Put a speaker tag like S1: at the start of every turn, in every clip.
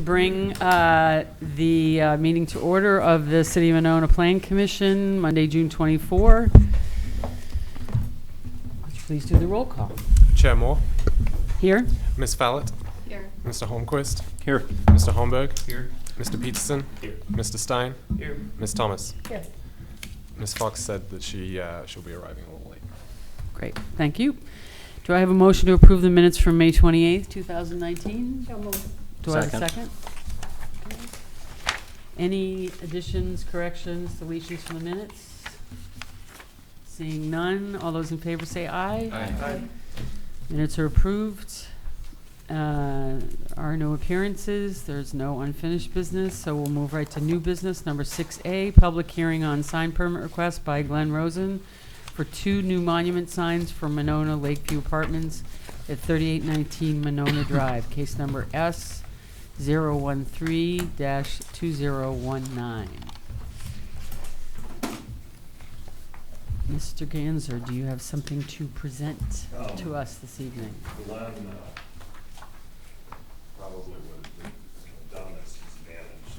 S1: Bring the meeting to order of the City of Monona Plan Commission, Monday, June 24. Would you please do the roll call?
S2: Chair Moore.
S1: Here.
S2: Ms. Fallett.
S3: Here.
S2: Mr. Holmquist.
S4: Here.
S2: Mr. Holmberg.
S4: Here.
S2: Mr. Peterson.
S4: Here.
S2: Mr. Stein.
S4: Here.
S2: Ms. Thomas.
S1: Here.
S2: Ms. Fox said that she'll be arriving a little late.
S1: Great, thank you. Do I have a motion to approve the minutes from May 28th, 2019?
S3: So moved.
S1: Do I have a second? Okay. Any additions, corrections, deletions from the minutes? Seeing none, all those in favor say aye.
S4: Aye.
S1: Minutes are approved. Are no appearances. There's no unfinished business, so we'll move right to new business. Number 6A, public hearing on sign permit request by Glenn Rosen for 2 new monument signs for Monona Lakeview Apartments at 3819 Monona Drive. Case number S013-2019. Mr. Ganser, do you have something to present to us this evening?
S5: Glenn probably would have done this. He's managed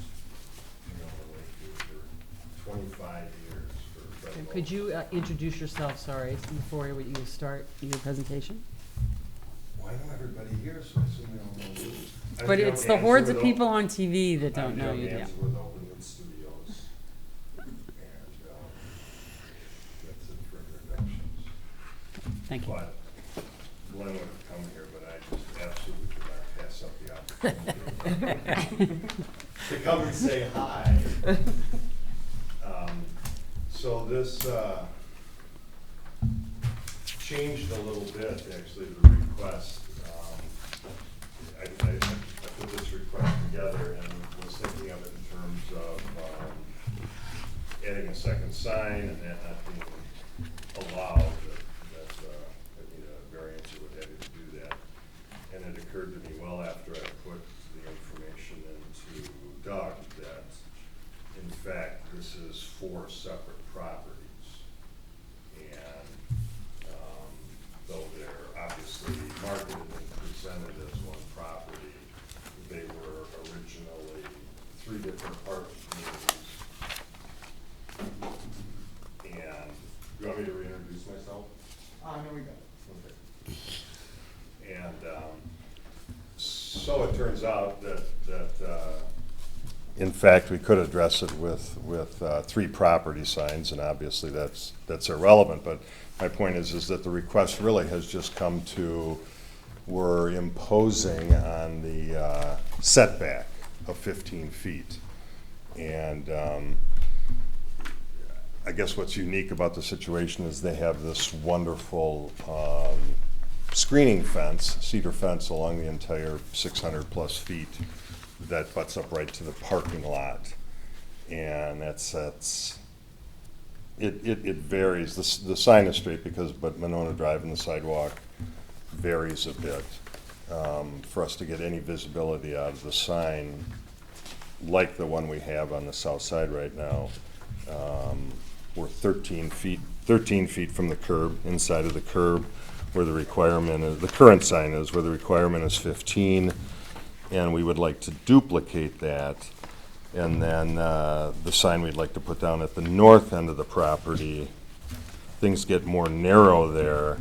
S5: Monona Lakeview for 25 years.
S1: Could you introduce yourself, sorry, before you start your presentation?
S5: Well, I know everybody here, so I assume they all know you.
S1: But it's the hordes of people on TV that don't know you.
S5: I'm Jim Ganser with Ordinance Studios. And that's it for introductions.
S1: Thank you.
S5: But Glenn would have come here, but I just absolutely could not pass up the opportunity to come and say hi. So this changed a little bit, actually, the request. I put this request together and was thinking of it in terms of adding a second sign and that not being allowed, that I need a variance or what have you to do that. And it occurred to me well after I put the information into Doug that, in fact, this is 4 separate properties. And though they're obviously marketed and presented as one property, they were originally 3 different apartment communities. And you want me to reintroduce myself?
S6: No, we got it.
S5: Okay. And so it turns out that in fact, we could address it with 3 property signs, and obviously that's irrelevant. But my point is that the request really has just come to, we're imposing on the setback of 15 feet. And I guess what's unique about the situation is they have this wonderful screening fence, cedar fence along the entire 600 plus feet that butts up right to the parking lot. And it varies. The sign is straight but Monona Drive and the sidewalk varies a bit. For us to get any visibility out of the sign, like the one we have on the south side right now, we're 13 feet from the curb, inside of the curb, where the requirement is, the current sign is, where the requirement is 15. And we would like to duplicate that. And then the sign we'd like to put down at the north end of the property, things get more narrow there.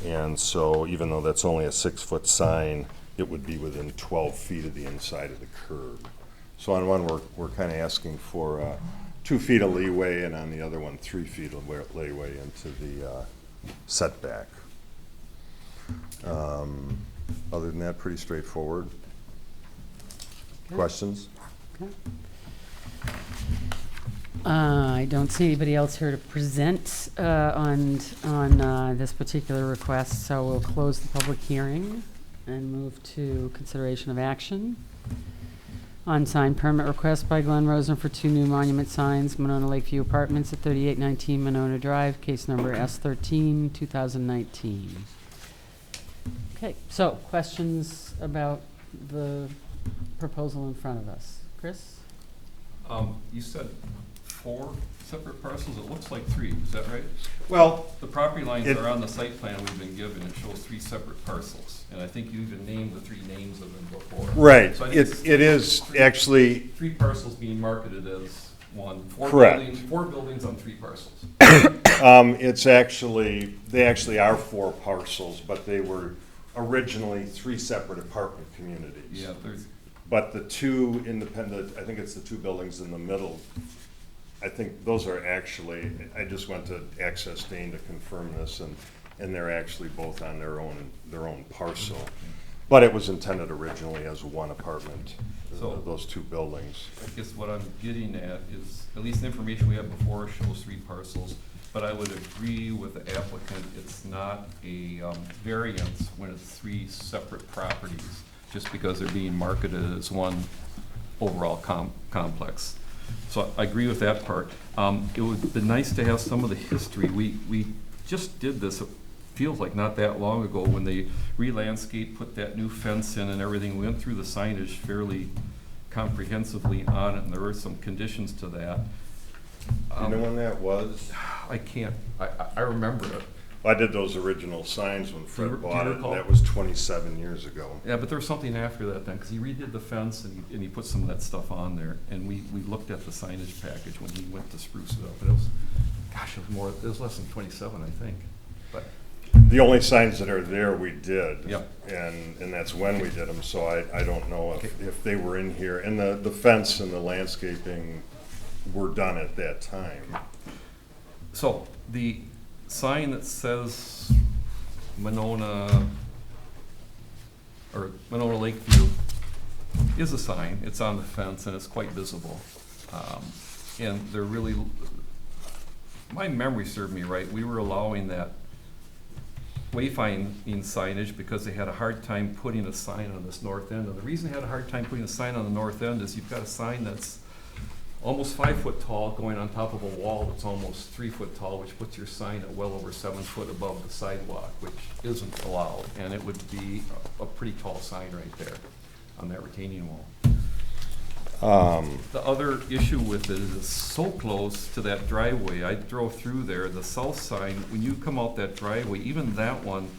S5: And so even though that's only a 6-foot sign, it would be within 12 feet of the inside of the curb. So on one, we're kind of asking for 2 feet of leeway, and on the other one, 3 feet of leeway into the setback. Other than that, pretty straightforward.
S1: Okay.
S5: Questions?
S1: Okay. I don't see anybody else here to present on this particular request, so we'll close the public hearing and move to consideration of action on sign permit request by Glenn Rosen for 2 new monument signs, Monona Lakeview Apartments at 3819 Monona Drive, case number S13, 2019. Okay, so questions about the proposal in front of us. Chris?
S4: You said
S3: 4 separate parcels? It looks like 3, is that right?
S5: Well,
S3: The property lines
S5: It-
S3: are on the site plan we've been given. It shows 3 separate parcels. And I think you even named the 3 names of them before.
S5: right,
S3: So I think it's
S5: it is actually,
S3: 3 parcels being marketed as one.
S5: Correct.
S3: 4 buildings on 3 parcels.
S5: it's actually, they actually are 4 parcels, but they were originally 3 separate apartment communities.
S3: Yeah, there's,
S5: But the 2 independent, I think it's the 2 buildings in the middle, I think those are actually, I just went to Access Dane to confirm this, and they're actually both on their own parcel. But it was intended originally as one apartment,
S3: So-
S5: those 2 buildings.
S3: I guess what I'm getting at is, at least the information we have before shows 3 parcels, but I would agree with the applicant, it's not a variance when it's 3 separate properties, just because they're being marketed as one overall complex. So I agree with that part. It would be nice to have some of the history. We just did this, it feels like not that long ago, when they re-landscaped, put that new fence in and everything. We went through the signage fairly comprehensively on it, and there were some conditions to that.
S5: Do you know when that was?
S3: I can't, I remember it.
S5: I did those original signs when
S3: Do you
S5: Fred bought it, and
S3: recall?
S5: that was 27 years ago.
S3: Yeah, but there was something after that then, because he redid the fence and he put some of that stuff on there. And we looked at the signage package when he went to spruce it up. But it was, gosh, it was less than 27, I think. But,
S5: The only signs that are there, we did.
S3: Yep.
S5: And that's when we did them, so I don't know
S3: Okay.
S5: if they were in here. And the fence and the landscaping were done at that time.
S3: so the sign that says Monona, or Monona Lakeview is a sign. It's on the fence and it's quite visible. And they're really, my memory served me right, we were allowing that wayfinding signage because they had a hard time putting a sign on this north end. And the reason they had a hard time putting a sign on the north end is you've got a sign that's almost 5 foot tall going on top of a wall that's almost 3 foot tall, which puts your sign at well over 7 foot above the sidewalk, which isn't allowed. And it would be a pretty tall sign right there on that retaining wall. The other issue with it is it's so close to that driveway. I drove through there, the south sign, when you come out that driveway, even that one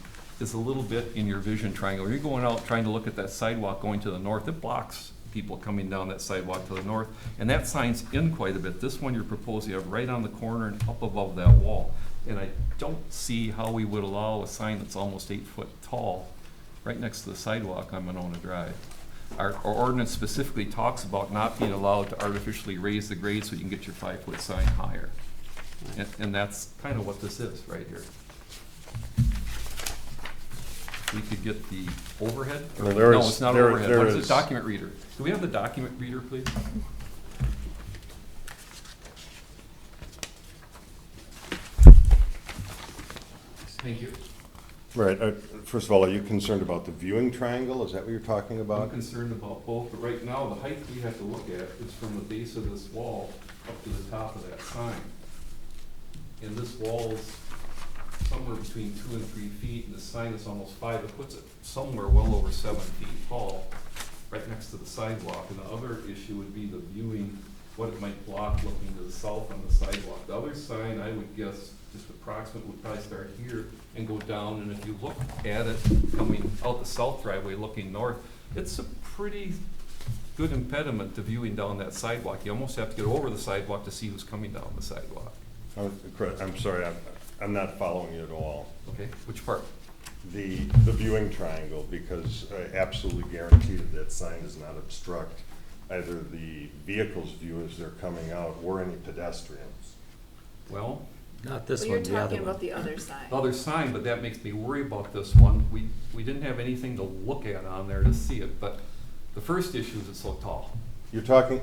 S3: is a little bit in your vision triangle. When you're going out trying to look at that sidewalk going to the north, it blocks people coming down that sidewalk to the north. And that sign's in quite a bit. This one you're proposing, you have right on the corner and up above that wall. And I don't see how we would allow a sign that's almost 8 foot tall right next to the sidewalk on Monona Drive. Our ordinance specifically talks about not being allowed to artificially raise the grade so you can get your 5 foot sign higher. And that's kind of what this is right here. We could get the overhead?
S5: Well, there
S3: No,
S5: is-
S3: it's not
S5: there-
S3: overhead.
S5: there
S3: What is
S5: is-
S3: it? Document reader. Do we have the document reader, please? Thank you.
S5: Right, first of all, are you concerned about the viewing triangle? Is that what you're talking
S3: I'm
S5: about?
S3: concerned about both, but right now, the height we have to look at is from the base of this wall up to the top of that sign. And this wall's somewhere between 2 and 3 feet, and the sign is almost 5. It puts it somewhere well over 7 feet tall, right next to the sidewalk. And the other issue would be the viewing, what it might block looking to the south on the sidewalk. The other sign, I would guess, just approximate, would probably start here and go down, and if you look at it coming out the south driveway looking north, it's a pretty good impediment to viewing down that sidewalk. You almost have to get over the sidewalk to see who's coming down the sidewalk.
S5: I'm sorry, I'm not following you at all.
S3: Okay, which part?
S5: The viewing triangle, because I absolutely guarantee that sign does not obstruct either the vehicle's view as they're coming out or any pedestrians.
S3: Well,
S4: Not this
S6: But
S4: one,
S6: you're
S4: the other
S6: talking
S4: one.
S6: about the other side.
S3: other sign, but that makes me worry about this one. We didn't have anything to look at on there to see it, but the first issue is it's so tall.
S5: You're talking,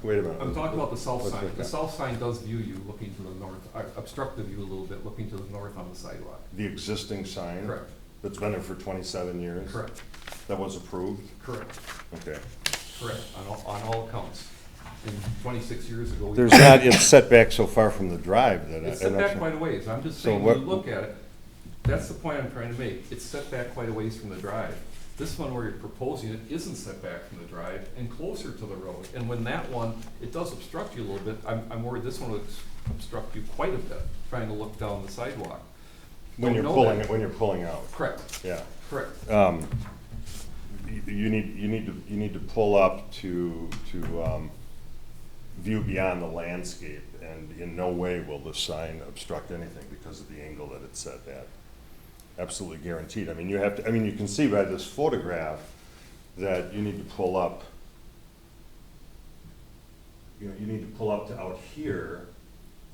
S5: wait a minute.
S3: I'm talking about the south
S5: Let's
S3: sign.
S5: look
S3: The
S5: at
S3: south sign does view you looking to the north, obstruct the view a little bit, looking to the north on the sidewalk.
S5: the existing sign.
S3: Correct.
S5: That's been there for 27 years.
S3: Correct,
S5: That was approved?
S3: correct,
S5: Okay.
S3: correct, on all accounts. And 26 years ago.
S5: There's not, it's set back so far from the drive that I.
S3: It's set back quite a ways. I'm just
S5: So
S3: saying, when you
S5: what-
S3: look at it, that's the point I'm trying to make. It's set back quite a ways from the drive. This one where you're proposing it isn't set back from the drive and closer to the road. And when that one, it does obstruct you a little bit, I'm worried this one will obstruct you quite a bit, trying to look down the sidewalk.
S5: When you're
S3: Don't know
S5: pulling,
S3: that.
S5: when you're pulling out,
S3: Correct,
S5: yeah.
S3: correct.
S5: You need to pull up to view beyond the landscape, and in no way will the sign obstruct anything because of the angle that it's set at. Absolutely guaranteed. I mean, you have to, I mean, you can see by this photograph that you need to pull up, you know, you need to pull up to out here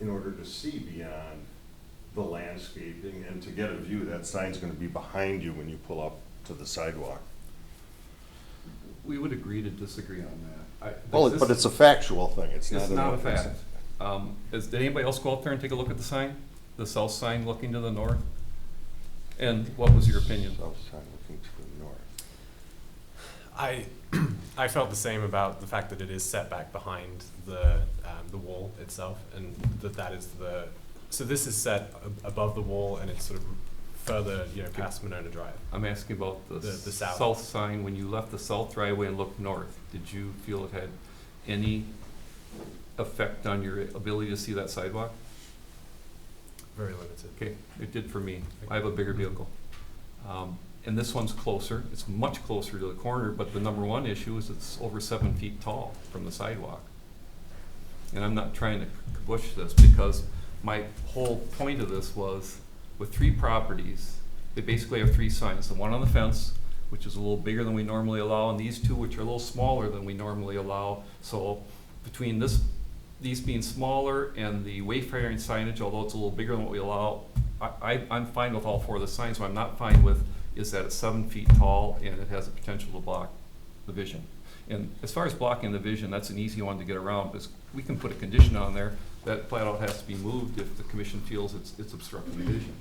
S5: in order to see beyond the landscaping, and to get a view, that sign's gonna be behind you when you pull up to the sidewalk.
S3: We would agree to disagree on that.
S5: Well, but it's a factual thing, it's not.
S3: It's not a fact. Did anybody else go out there and take a look at the sign? The south sign looking to the north? And what was your opinion?
S5: South side looking to the north.
S2: I felt the same about the fact that it is set back behind the wall itself, and that is the, so this is set above the wall, and it's sort of further, you know, past Monona Drive.
S3: I'm asking about the
S2: The south.
S3: south sign. When you left the south driveway and looked north, did you feel it had any effect on your ability to see that sidewalk?
S2: Very limited.
S3: Okay, it did for me. I have a bigger vehicle. And this one's closer. It's much closer to the corner, but the number one issue is it's over 7 feet tall from the sidewalk. And I'm not trying to push this, because my whole point of this was, with 3 properties, they basically have 3 signs. The one on the fence, which is a little bigger than we normally allow, and these 2, which are a little smaller than we normally allow. So between these being smaller and the wayfaring signage, although it's a little bigger than what we allow, I'm fine with all 4 of the signs. What I'm not fine with is that it's 7 feet tall and it has the potential to block the vision. And as far as blocking the vision, that's an easy one to get around, because we can put a condition on there that flat out has to be moved if the commission feels it's obstructing the vision.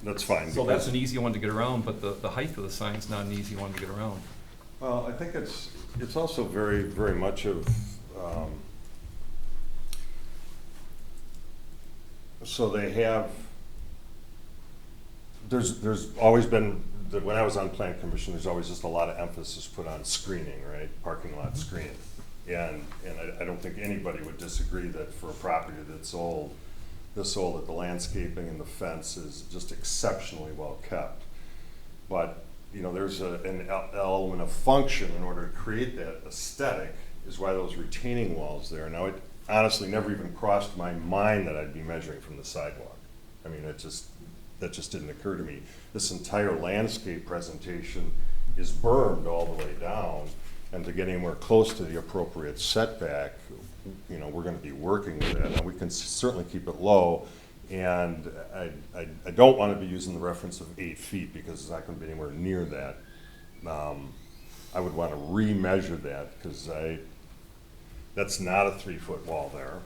S5: That's fine.
S3: So that's an easy one to get around, but the height of the sign's not an easy one to get around.
S5: Well, I think it's also very, very much of, so they have, there's always been, when I was on plan commission, there's always just a lot of emphasis put on screening, right? Parking lot screening. And I don't think anybody would disagree that for a property that's old, this old, that the landscaping and the fence is just exceptionally well kept. But, you know, there's an element of function in order to create that aesthetic, is why those retaining walls there. Now, it honestly never even crossed my mind that I'd be measuring from the sidewalk. I mean, that just didn't occur to me. This entire landscape presentation is bermed all the way down, and to get anywhere close to the appropriate setback, you know, we're gonna be working with that, and we can certainly keep it low. And I don't wanna be using the reference of 8 feet, because it's not gonna be anywhere near that. I would wanna remeasure that, because that's not a 3-foot wall there.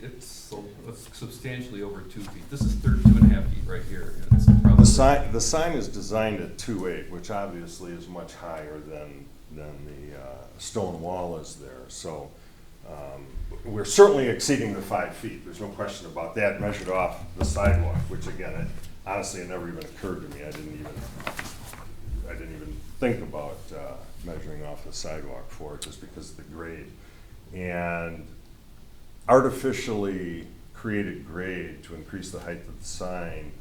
S3: It's substantially over 2 feet. This is 2.5 feet right here. And it's probably
S5: The sign is designed at 2.8, which obviously is much higher than the stone wall is there. So we're certainly exceeding the 5 feet. There's no question about that, measured off the sidewalk, which again, honestly, it never even occurred to me. I didn't even think about measuring off the sidewalk for it, just because of the grade. And artificially created grade to increase the height of the sign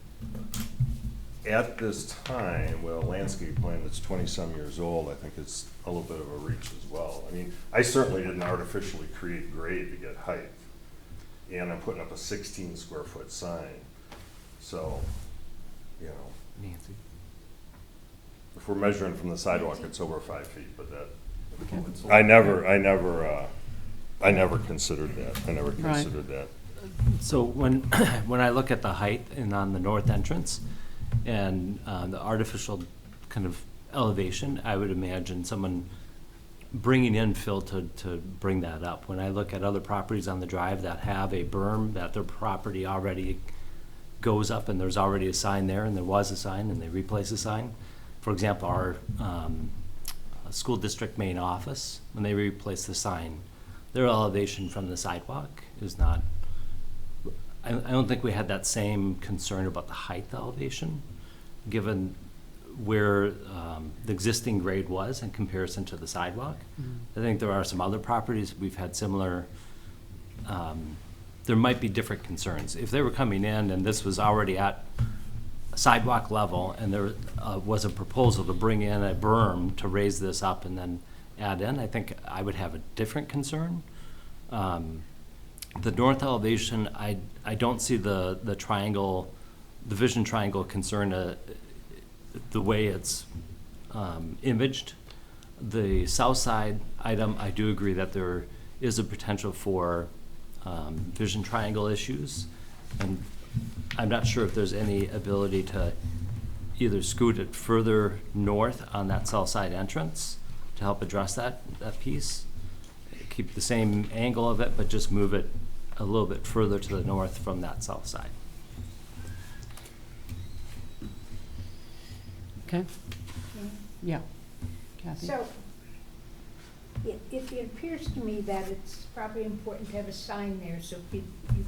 S5: at this time with a landscape plan that's 20-some years old, I think it's a little bit of a reach as well. I mean, I certainly didn't artificially create grade to get height, and I'm putting up a 16-square-foot sign. So, you know,
S4: Nancy.
S5: if we're measuring from the sidewalk, it's over 5 feet, but that,
S3: it's
S5: I never considered that. I never
S1: Right.
S5: considered that.
S4: So when, when I look at the height and on the north entrance and the artificial kind of elevation, I would imagine someone bringing in fill to bring that up. When I look at other properties on the drive that have a berm, that their property already goes up and there's already a sign there, and there was a sign and they replace a sign. For example, our school district main office, when they replace the sign, their elevation from the sidewalk is not, I don't think we had that same concern about the height elevation, given where the existing grade was in comparison to the sidewalk. I think there are some other properties, we've had similar, there might be different concerns. If they were coming in and this was already at sidewalk level and there was a proposal to bring in a berm to raise this up and then add in, I think I would have a different concern. The north elevation, I don't see the triangle, the vision triangle concern the way it's imaged. The south side item, I do agree that there is a potential for vision triangle issues. And I'm not sure if there's any ability to either scoot it further north on that south side entrance to help address that piece. Keep the same angle of it, but just move it a little bit further to the north from that south side.
S1: Okay, yeah. Kathy?
S6: So, it appears to me that it's probably important to have a sign there, so if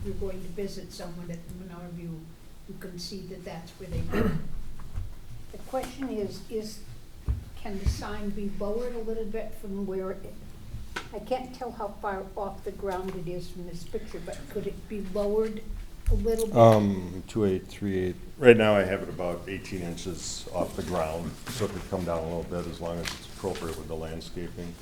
S6: you're going to visit someone at the Monona View, you can see that that's where they go. The question is, can the sign be lowered a little bit from where I can't tell how far off the ground it is from this picture, but could it be lowered a little bit?
S5: 2838, right now I have it about 18 inches off the ground, so it could come down a little bit as long as it's appropriate with the landscaping.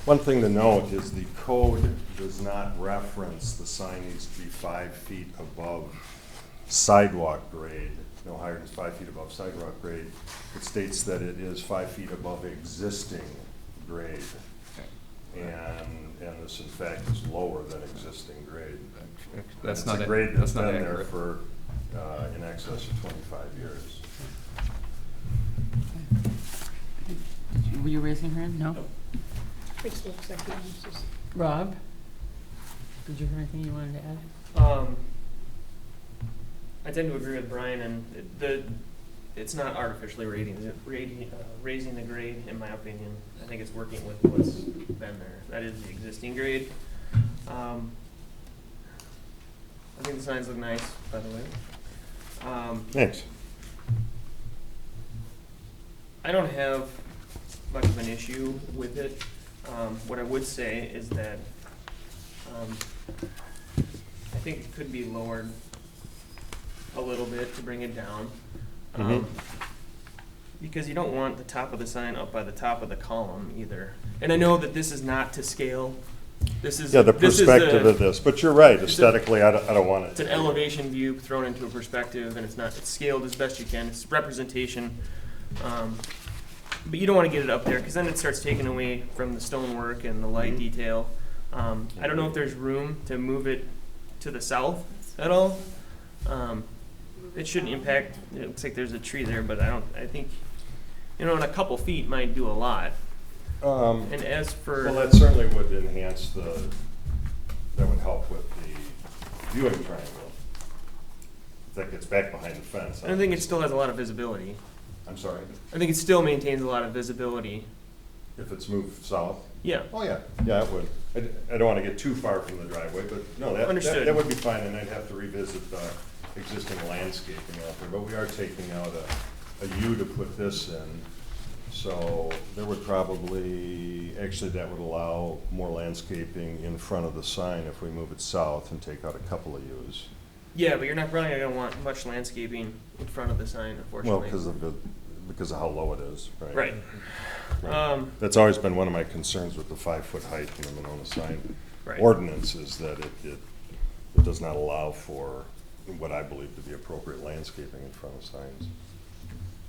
S5: One thing to note is the code does not reference the sign needs to be 5 feet above sidewalk grade, no higher than 5 feet above sidewalk grade. It states that it is 5 feet above existing grade. And this in fact is lower than existing grade.
S3: That's
S5: It's
S3: not
S5: a grade that's
S3: that's not
S5: been there
S3: accurate.
S5: for in excess of 25 years.
S1: Were you raising your hand? No?
S6: Which looks like it uses.
S1: Rob? Did you have anything you wanted to add?
S7: I tend to agree with Brian, and it's not artificially raising the grade, in my opinion. I think it's working with what's been there. That is the existing grade. I think the signs look nice, by the way.
S5: Thanks.
S7: I don't have much of an issue with it. What I would say is that I think it could be lowered a little bit to bring it down. Because you don't want the top of the sign up by the top of the column either. And I know that this is not to scale. This is
S5: Yeah, the
S7: this is
S5: perspective of this, but you're right, aesthetically, I don't want it.
S7: It's an elevation view thrown into a perspective, and it's scaled as best you can. It's representation, but you don't want to get it up there because then it starts taking away from the stonework and the light detail. I don't know if there's room to move it to the south at all. It shouldn't impact. It looks like there's a tree there, but I think, in a couple feet might do a lot. And as for
S5: Well, that certainly would enhance that would help with the viewing triangle. If that gets back behind the fence.
S7: I don't think it still has a lot of visibility.
S5: I'm sorry,
S7: I think it still maintains a lot of visibility.
S5: if it's moved south?
S7: Yeah.
S5: Oh, yeah, it would. I don't want to get too far from the driveway, but no,
S7: Understood.
S5: that would be fine, and I'd have to revisit the existing landscaping out there, but we are taking out a U to put this in. So there would probably, actually that would allow more landscaping in front of the sign if we move it south and take out a couple of U's.
S7: Yeah, but you're not probably going to want much landscaping in front of the sign,
S5: Well,
S7: unfortunately.
S5: because of how low it is, right?
S7: Right.
S5: Right. That's always been one of my concerns with the 5-foot height in the Monona sign
S7: Right.
S5: ordinance, is that it does not allow for what I believe to be appropriate landscaping in front of signs.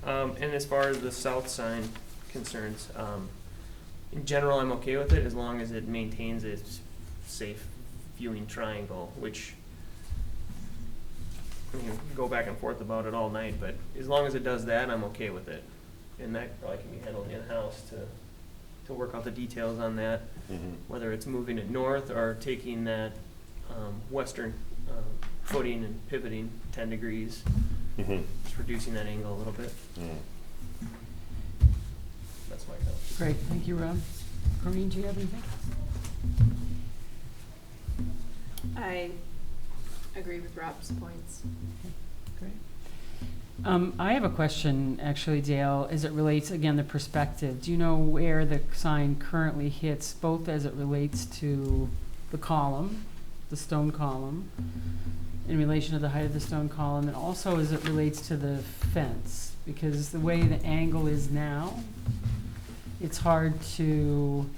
S7: And as far as the south sign concerns, in general, I'm okay with it as long as it maintains its safe viewing triangle, which we can go back and forth about it all night, but as long as it does that, I'm okay with it. And that probably can be handled in-house to work out the details on that, whether it's moving it north or taking that western footing and pivoting 10 degrees, just reducing that angle a little bit. That's my count.
S1: Great, thank you, Rob. Corinne, do you have anything?
S8: I agree with Rob's points.
S1: Great. I have a question, actually, Dale, as it relates, again, the perspective. Do you know where the sign currently hits, both as it relates to the column, the stone column, in relation to the height of the stone column, and also as it relates to the fence? Because the way the angle is now, it's hard to,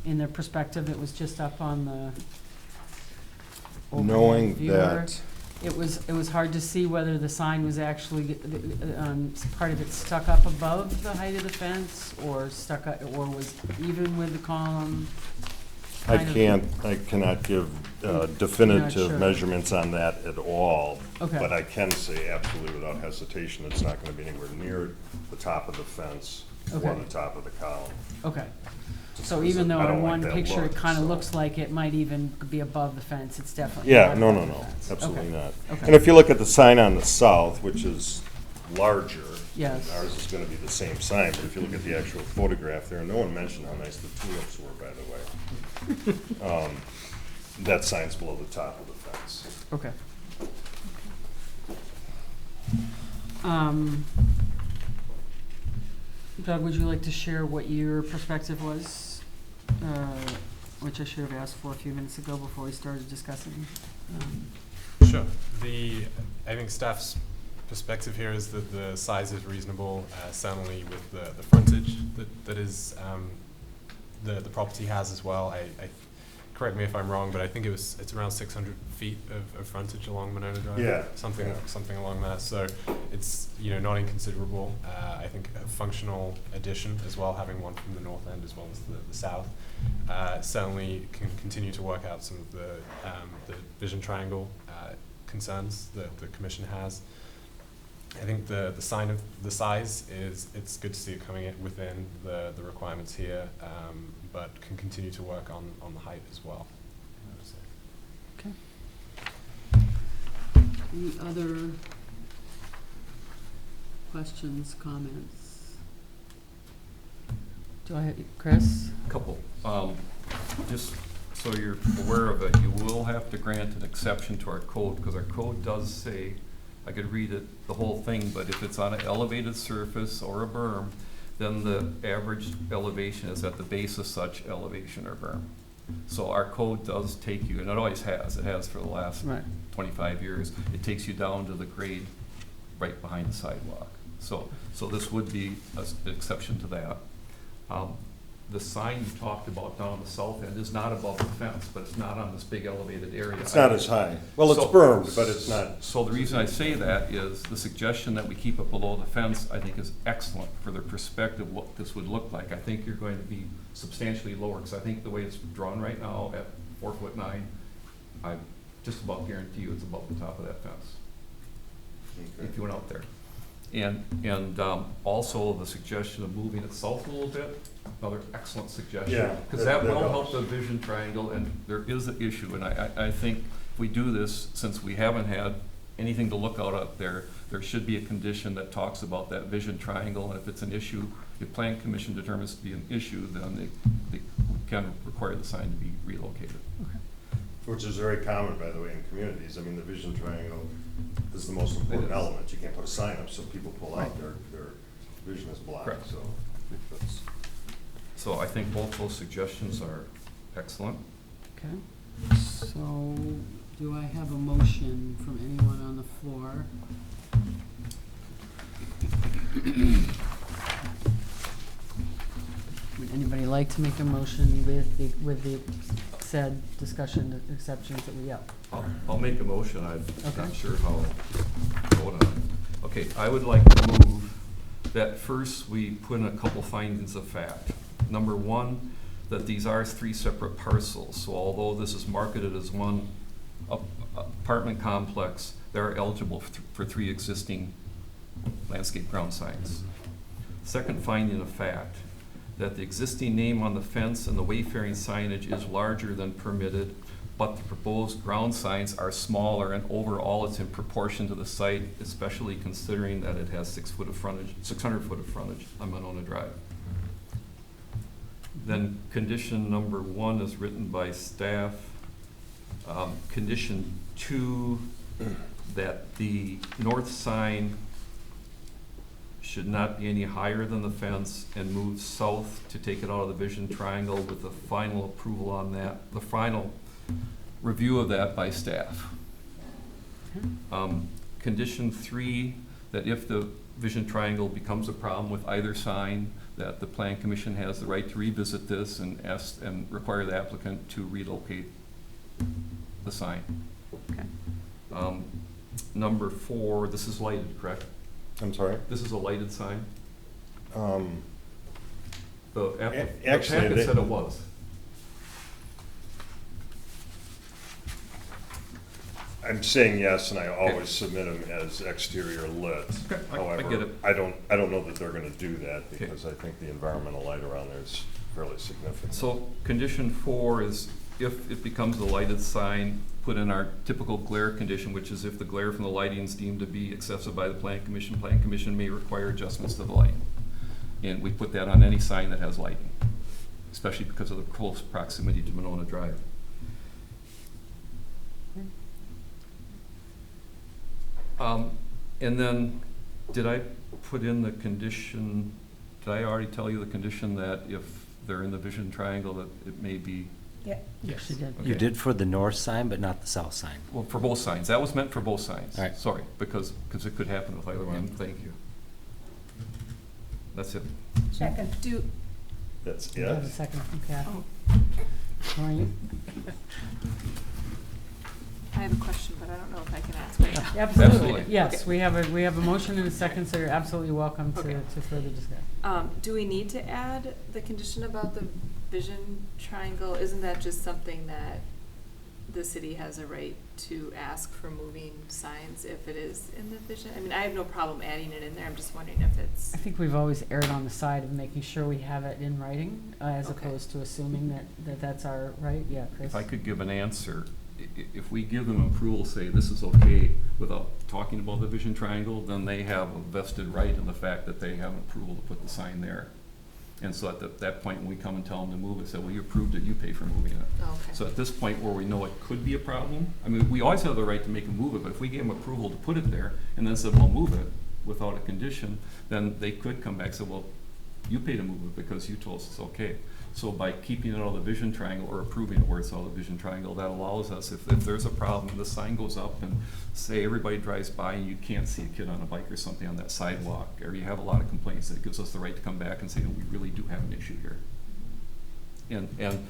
S1: in the perspective that was just up on the overhead
S5: Knowing
S1: viewer,
S5: that,
S1: it was hard to see whether the sign was actually, part of it stuck up above the height of the fence, or stuck up, or was even with the column.
S5: I
S1: kind of-
S5: I cannot give
S1: You're not sure.
S5: definitive measurements on that at all.
S1: Okay.
S5: But I can say absolutely without hesitation, it's not gonna be anywhere near the top of the fence or
S1: Okay.
S5: the top of the column.
S1: Okay, so
S5: because
S1: even though
S5: I don't
S1: in
S5: like
S1: one
S5: that
S1: picture it
S5: look,
S1: kind of
S5: so.
S1: looks like it might even be above the fence, it's definitely
S5: Yeah,
S1: not
S5: no,
S1: above
S5: no,
S1: the
S5: no,
S1: fence.
S5: absolutely
S1: Okay.
S5: not.
S1: Okay.
S5: And if you look at the sign on the south, which is larger,
S1: Yes.
S5: ours is gonna be the same sign, but if you look at the actual photograph there, no one mentioned how nice the tulips were, by the way. That sign's below the top of the fence.
S1: Okay. Doug, would you like to share what your perspective was? Which I should have asked for a few minutes ago before we started discussing.
S2: Sure. I think staff's perspective here is that the size is reasonable, certainly with the frontage that is, the property has as well. Correct me if I'm wrong, but I think it's around 600 feet of frontage along Monona Drive.
S5: Yeah.
S2: Something along that. So it's, not inconsiderable. I think a functional addition as well, having one from the north end as well as the south. Certainly can continue to work out some of the vision triangle concerns that the commission has. I think the sign of the size it's good to see it coming in within the requirements here, but can continue to work on the height as well.
S1: Okay. Any other questions, comments? Do I have, Chris?
S3: Couple. Just so you're aware of it, you will have to grant an exception to our code, because our code does say, I could read it, the whole thing, but if it's on an elevated surface or a berm, then the average elevation is at the base of such elevation or berm. So our code does take you, and it always has, it has for the last
S1: Right.
S3: 25 years, it takes you down to the grade right behind the sidewalk. So this would be an exception to that. The sign you talked about down the south end is not above the fence, but it's not on this big elevated area.
S5: It's not as high. Well, it's
S3: So-
S5: bermed, but it's not.
S3: So the reason I say that is the suggestion that we keep it below the fence, I think is excellent for the perspective what this would look like. I think you're going to be substantially lower, because I think the way it's drawn right now at 4'9", I just about guarantee you it's above the top of that fence, if you went out there. And also the suggestion of moving it south a little bit, another excellent suggestion.
S5: Yeah,
S3: Because
S5: that
S3: that will help
S5: helps.
S3: the vision triangle, and there is an issue, and I think if we do this, since we haven't had anything to look out up there, there should be a condition that talks about that vision triangle, and if it's an issue, if Plan Commission determines to be an issue, then they can require the sign to be relocated.
S5: Which is very common, by the way, in communities. I mean, the vision triangle is the most important
S3: is.
S5: element. You can't put a sign up so people pull out, their vision is blocked,
S3: Correct.
S5: so that's.
S3: So I think both those suggestions are excellent.
S1: Okay, so do I have a motion from anyone on the floor? Would anybody like to make a motion with the said discussion exceptions that we have?
S3: I'll make a motion, I'm
S1: Okay.
S3: not sure how to vote on it. Okay, I would like to move that first we put in a couple findings of fact. Number one, that these are three separate parcels, so although this is marketed as one apartment complex, they're eligible for three existing landscape ground signs. Second finding of fact, that the existing name on the fence and the wayfaring signage is larger than permitted, but the proposed ground signs are smaller, and overall it's in proportion to the site, especially considering that it has 600 foot of frontage on Monona Drive. Then condition number 1 is written by staff. Condition 2, that the north sign should not be any higher than the fence and move south to take it out of the vision triangle with the final approval on that, the final review of that by staff. Condition 3, that if the vision triangle becomes a problem with either sign, that the plan commission has the right to revisit this and ask and require the applicant to relocate the sign.
S1: Okay.
S3: Number 4, this is lighted, correct?
S5: I'm sorry?
S3: This is a lighted sign?
S5: Um,
S3: The
S5: actually,
S3: packet
S5: they-
S3: said it was.
S5: I'm saying yes, and I always submit them as exterior lit.
S3: Okay, I get
S5: However,
S3: it.
S5: I don't know that they're gonna do that,
S3: Okay.
S5: because I think the environmental light around there is fairly significant.
S3: So condition 4 is if it becomes a lighted sign, put in our typical glare condition, which is if the glare from the lighting is deemed to be excessive by the plan commission may require adjustments to the lighting. And we put that on any sign that has lighting, especially because of the close proximity to Monona Drive. And then, did I put in the condition, did I already tell you the condition that if they're in the vision triangle, that it may be,
S6: Yeah.
S1: Yes, you did.
S3: Okay.
S4: You did for the north sign, but not the south sign.
S3: well, for both signs, that was meant for both signs.
S4: All right.
S3: Sorry, because it could happen with either one, thank you. That's it.
S6: Second.
S5: That's
S1: You have a
S5: it?
S1: second from Kathy. Maureen?
S8: I have a question, but I don't know if I can ask right now.
S1: Absolutely.
S3: Absolutely.
S1: Yes,
S8: Okay.
S1: we have a motion and a second, so you're absolutely welcome
S8: Okay.
S1: to further discuss.
S8: Do we need to add the condition about the vision triangle? Isn't that just something that the city has a right to ask for moving signs if it is in the vision? I mean, I have no problem adding it in there. I'm just wondering if it's,
S1: I think we've always erred on the side of making sure we have it in writing, as
S8: Okay.
S1: opposed to assuming that that's our right. Yeah, Chris?
S3: If I could give an answer, if we give them approval, say this is okay, without talking about the vision triangle, then they have a vested right in the fact that they have approval to put the sign there. And so at that point, when we come and tell them to move it, say, well, you approved it, you pay for moving it.
S8: okay.
S3: So at this point where we know it could be a problem, I mean, we always have the right to make them move it, but if we gave them approval to put it there and then said, well, move it without a condition, then they could come back and say, well, you pay to move it because you told us it's okay. So by keeping it out of the vision triangle or approving it where it's out of the vision triangle, that allows us, if there's a problem, the sign goes up and say everybody drives by and you can't see a kid on a bike or something on that sidewalk, or you have a lot of complaints, it gives us the right to come back and say, we really do have an issue here. And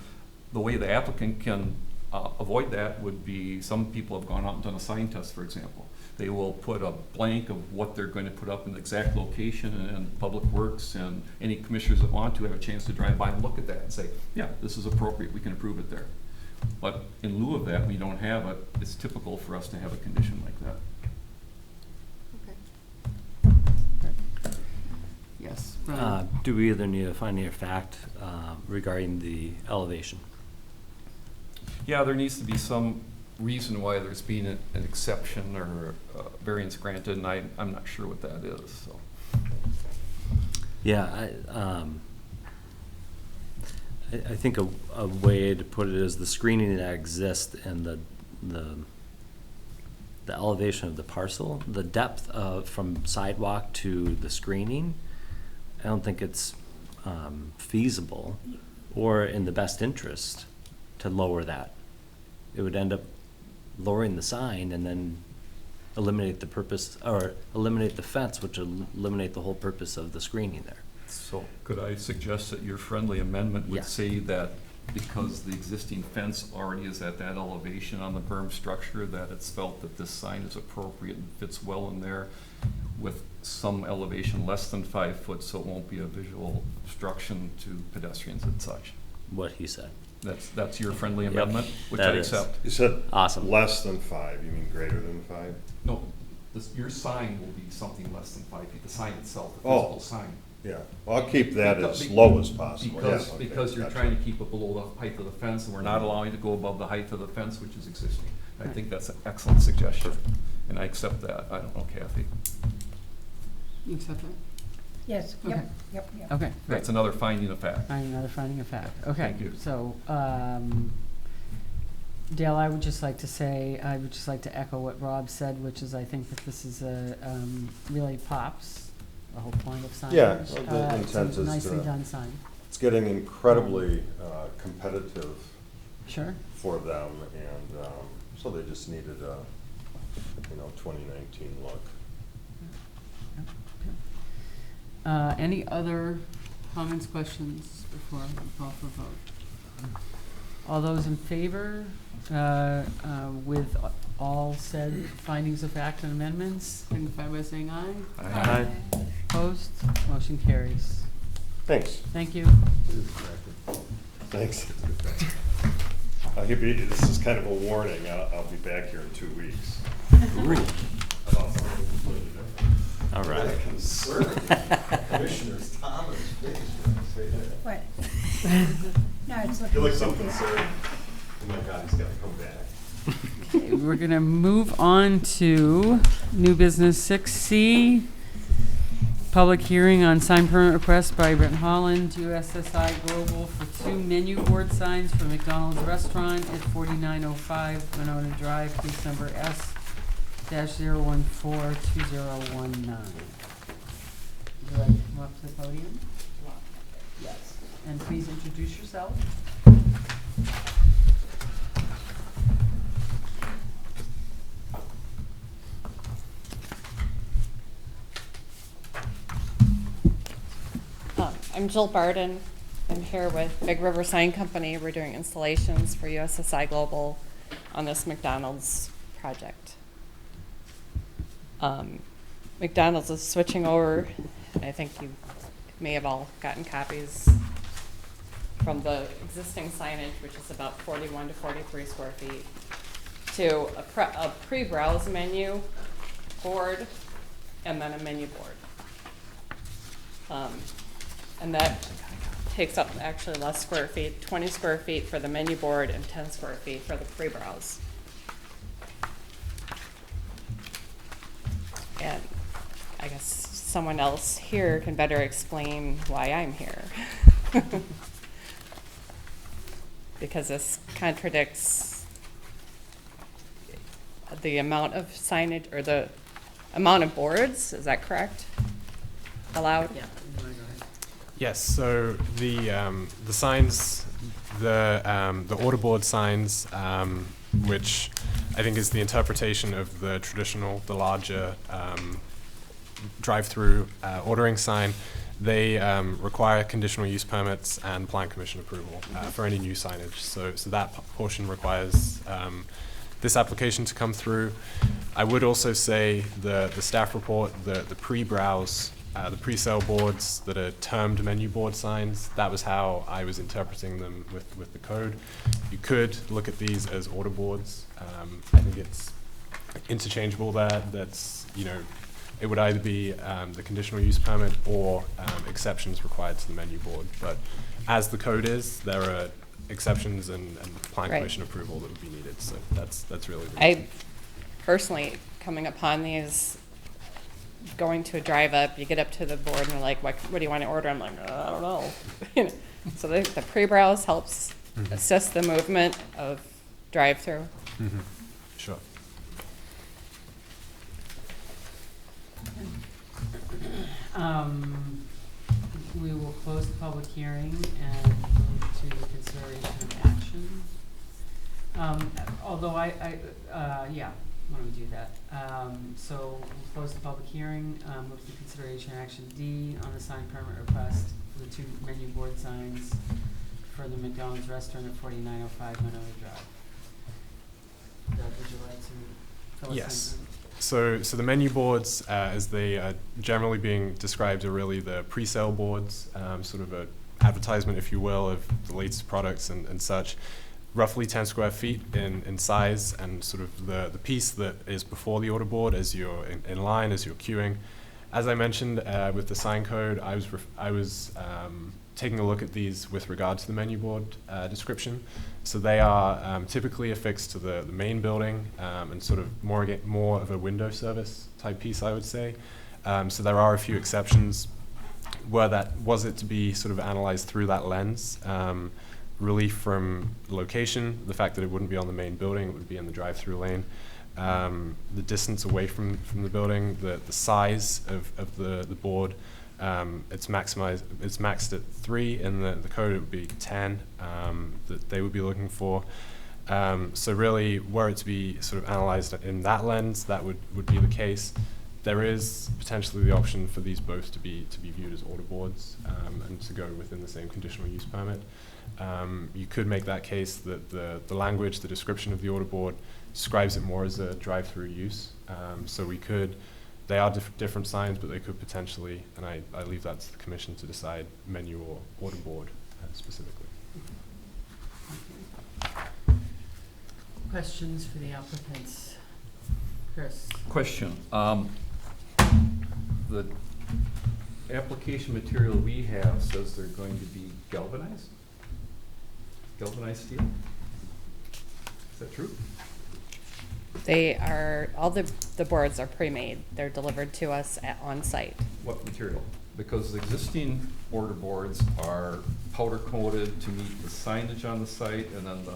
S3: the way the applicant can avoid that would be, some people have gone out and done a sign test, for example. They will put a blank of what they're going to put up in the exact location, and Public Works and any commissioners that want to have a chance to drive by and look at that and say, yeah, this is appropriate, we can approve it there. But in lieu of that, we don't have it, it's typical for us to have a condition like that.
S8: Okay.
S1: Yes.
S4: Do we either need a finding of fact regarding the elevation?
S3: Yeah, there needs to be some reason why there's been an exception or variance granted, and I'm not sure what that is, so.
S4: Yeah, I think a way to put it is the screening that exists and the elevation of the parcel, the depth of from sidewalk to the screening. I don't think it's feasible or in the best interest to lower that. It would end up lowering the sign and then eliminate the purpose, or eliminate the fence, which will eliminate the whole purpose of the screening there.
S3: So could I suggest that your friendly amendment would
S4: Yeah.
S3: say that because the existing fence already is at that elevation on the berm structure, that it's felt that this sign is appropriate and fits well in there with some elevation less than 5 foot, so it won't be a visual obstruction to pedestrians and such?
S4: What he said.
S3: That's your friendly
S4: Yep,
S3: amendment, which
S4: that
S3: I
S4: is.
S3: accept.
S5: You said
S4: Awesome.
S5: less than 5, you mean greater than 5?
S3: No, your sign will be something less than 5 feet, the sign itself, the
S5: Oh.
S3: physical sign.
S5: Yeah, well, I'll keep that
S3: Because-
S5: as low as possible, yeah.
S3: Because,
S5: okay,
S3: because you're
S5: gotcha.
S3: trying to keep it below the height of the fence, and we're not allowing to go above the height of the fence, which is existing. I think that's an excellent suggestion, and I accept that. I don't know, Kathy.
S1: You accept that?
S6: Yes,
S1: Okay.
S6: yep.
S1: Okay, great.
S3: That's another finding of fact.
S1: Another finding of fact. Okay.
S3: Thank you.
S1: So, Dale, I would just like to echo what Rob said, which is I think that this is really pops the whole point of signage.
S5: Yeah, well, the
S1: It's
S5: intent
S1: a
S5: is
S1: nicely
S5: to-
S1: done sign.
S5: It's getting incredibly competitive
S1: Sure.
S5: for them, and so they just needed a, 2019 look.
S1: Any other comments, questions before we call for vote? All those in favor, with all said findings of fact and amendments, signify by saying aye.
S3: Aye.
S1: Opposed? Motion carries.
S5: Thanks.
S1: Thank you.
S5: Thanks. This is kind of a warning. I'll be back here in 2 weeks. About something completely different.
S4: All right.
S5: Commissioner's Thomas face when I say that.
S6: What? No, it's looking.
S5: You look so concerned. Oh my God, he's got to come back.
S1: Okay, we're gonna move on to new business 6C. Public hearing on sign permit request by Brent Holland, USSI Global for 2 menu board signs for McDonald's Restaurant at 4905 Winona Drive, case number S-0142019. Would you like to come up to the podium? Yes. And please introduce yourself.
S9: I'm Jill Barden. I'm here with Big River Sign Company. We're doing installations for USSI Global on this McDonald's project. McDonald's is switching over. I think you may have all gotten copies from the existing signage, which is about 41 to 43 square feet, to a pre-browse menu board and then a menu board. And that takes up actually less square feet, 20 square feet for the menu board and 10 square feet for the pre-browse. And I guess someone else here can better explain why I'm here. Because this contradicts the amount of signage, or the amount of boards, is that correct? Allowed?
S1: Yeah.
S2: Yes, so the signs, the order board signs, which I think is the interpretation of the traditional, the larger drive-through ordering sign, they require conditional use permits and plan commission approval for any new signage. So that portion requires this application to come through. I would also say the staff report, the pre-browse, the pre-sale boards that are termed menu board signs, that was how I was interpreting them with the code. You could look at these as order boards. I think it's interchangeable there. That's, it would either be the conditional use permit or exceptions required to the menu board. But as the code is, there are exceptions and plan
S9: Right.
S2: commission approval that would be needed. So that's really the
S9: I personally, coming upon these, going to a drive up, you get up to the board and they're like, what do you want to order? I'm like, I don't know. So the pre-browse helps assist the movement of drive-through.
S2: Mm-hmm. Sure.
S1: We will close the public hearing and move to consideration of action. Although yeah, why don't we do that? So we'll close the public hearing, move to consideration action D on the sign permit request for the 2 menu board signs for the McDonald's restaurant at 4905 Winona Drive. Doug, would you like to fill us in?
S2: Yes. So the menu boards, as they are generally being described, are really the pre-sale boards, sort of an advertisement, if you will, of the latest products and such. Roughly 10 square feet in size, and sort of the piece that is before the order board as you're in line, as you're queuing. As I mentioned with the sign code, I was taking a look at these with regard to the menu board description. So they are typically affixed to the main building and sort of more of a window service type piece, I would say. So there are a few exceptions where that was it to be sort of analyzed through that lens. Relief from location, the fact that it wouldn't be on the main building, it would be in the drive-through lane. the distance away from the building, the size of the board. It's maxed at 3, and the code it would be 10 that they would be looking for. So really, were it to be sort of analyzed in that lens, that would be the case. There is potentially the option for these both to be viewed as order boards and to go within the same conditional use permit. You could make that case that the language, the description of the order board describes it more as a drive-through use. So they are different signs, but they could potentially, and I leave that to the commission to decide, menu or order board specifically.
S1: Questions for the applicants? Chris?
S3: Question. The application material we have says they're going to be galvanized? Galvanized steel? Is that true?
S9: They are, all the boards are pre-made. They're delivered to us on site.
S3: What material? Because the existing order boards are powder coated to meet the signage on the site, and then the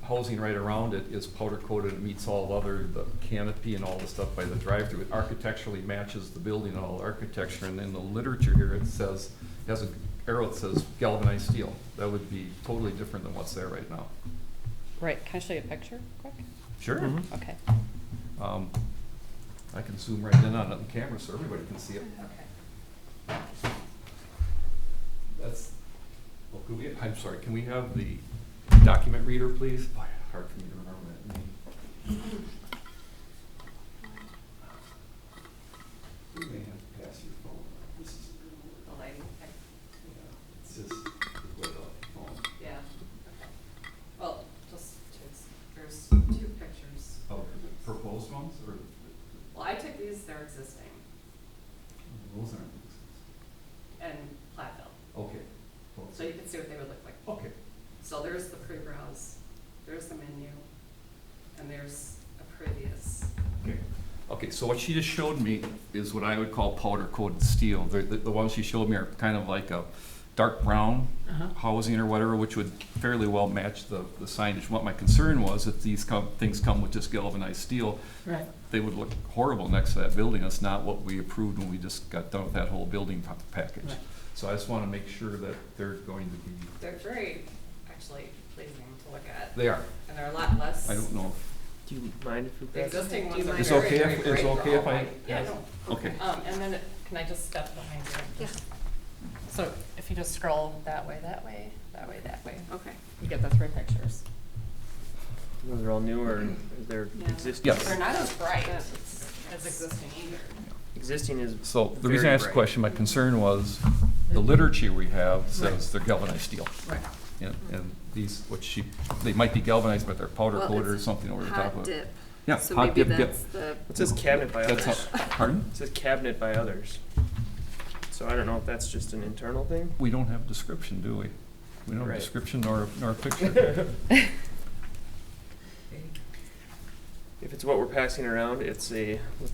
S3: housing right around it is powder coated. It meets all the canopy and all the stuff by the drive-through. It architecturally matches the building and all the architecture, and in the literature here it says, has an arrow that says galvanized steel. That would be totally different than what's there right now.
S9: Right, can I show you a picture quick?
S3: Sure.
S9: Okay.
S3: I can zoom right in on it on camera so everybody can see it.
S9: Okay.
S3: That's, well, I'm sorry, can we have the document reader, please? Boy, hard for me to remember that name. You may have to pass your phone. This is a good word.
S9: The lighting, okay.
S3: Yeah, it's just without the phone.
S9: Yeah, okay. Well, there's 2 pictures.
S3: Oh, proposed ones, or?
S9: Well, I took these, they're existing,
S3: Those aren't.
S9: and Platteville,
S3: Okay.
S9: so you can see what they would look like.
S3: Okay.
S9: So there's the pre-browse, there's the menu, and there's a previous.
S3: Okay. Okay, so what she just showed me is what I would call powder coated steel. The ones she showed me are kind of like a dark brown housing or whatever, which would fairly well match the signage. What my concern was, if these things come with just galvanized steel,
S1: Right.
S3: they would look horrible next to that building. That's not what we approved when we just got done with that whole building package.
S1: Right.
S3: So I just want to make sure that they're going to be,
S9: They're very, actually, pleasing to look at,
S3: they are.
S9: and they're a lot less.
S3: I don't know.
S7: Do you mind if we
S9: The
S7: pass?
S9: existing
S6: Do
S9: ones
S6: you
S9: are
S6: mind?
S3: It's
S9: very,
S3: okay
S9: very
S3: if-
S9: great
S3: it's
S9: for
S3: okay if
S9: all
S3: I-
S9: height. Yeah, no.
S3: Okay.
S9: And then, can I just step behind you?
S8: Yeah.
S9: So if you just scroll that way, that way, that way, that way,
S8: Okay.
S9: you get the 3 pictures.
S7: Those are all new, or they're
S8: Yeah.
S7: existing?
S3: Yes.
S9: They're not as bright as existing either.
S7: Existing is
S3: So the reason I
S7: very
S3: asked the
S7: bright.
S3: question, my concern was the literature we have says they're galvanized steel.
S1: Right.
S3: And these, they might be galvanized, but they're powder
S8: Well,
S3: coated or
S8: it's
S3: something over the top
S8: Hot
S3: of it.
S8: dip.
S3: Yeah,
S8: So
S3: hot
S8: maybe
S3: dip,
S8: that's the,
S7: It says cabinet by
S3: That's
S7: others.
S3: how, pardon?
S7: It says cabinet by others. So I don't know if that's just an internal thing.
S3: We don't have a description, do we? We don't have a
S7: Right.
S3: description nor a picture.
S7: If it's what we're passing around, looks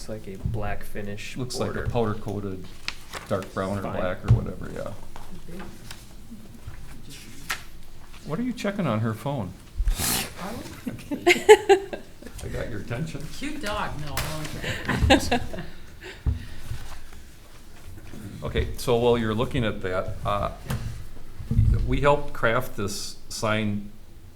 S7: like a black finish
S3: Looks like
S7: border.
S3: a powder coated dark brown or
S7: Fine.
S3: black or whatever, yeah. What are you checking on her phone? I got your attention.
S1: Cute dog, no, I won't.
S3: Okay, so while you're looking at that, we helped craft this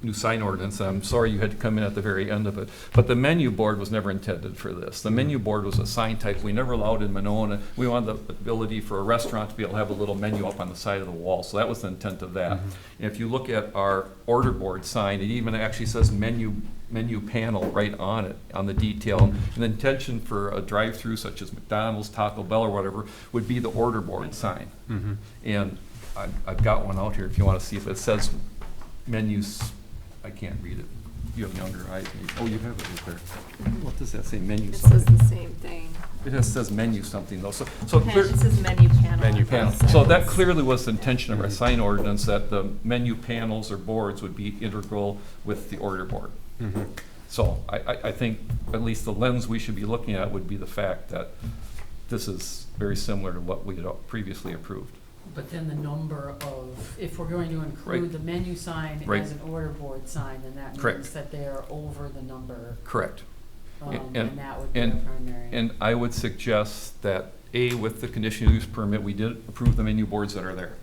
S3: new sign ordinance. I'm sorry you had to come in at the very end of it, but the menu board was never intended for this. The menu board was a sign type we never allowed in Monona. We wanted the ability for a restaurant to be able to have a little menu up on the side of the wall, so that was the intent of that. And if you look at our order board sign, it even actually says menu panel right on it, on the detail. And the intention for a drive-through such as McDonald's, Taco Bell, or whatever, would be the order board sign. And I've got one out here if you want to see if it says menus. I can't read it. You have younger eyes, maybe. Oh, you have it right there. What does that say? Menu
S8: it
S3: something?
S8: says the same thing.
S3: It just says menu something though. So
S8: It says menu panel.
S3: menu
S8: on
S3: panel.
S8: both
S3: So that
S8: sides.
S3: clearly was the intention of our sign ordinance, that the menu panels or boards would be integral with the order board. So I think at least the lens we should be looking at would be the fact that this is very similar to what we had previously approved.
S1: But then the number of, if we're going to include
S3: Right.
S1: the menu sign
S3: Right.
S1: as an order board sign, then that
S3: Correct.
S1: means that they are over the number,
S3: Correct.
S1: and
S3: And-
S1: that would be our
S3: and-
S1: primary.
S3: And I would suggest that, A, with the conditional use permit, we did approve the menu boards that are there.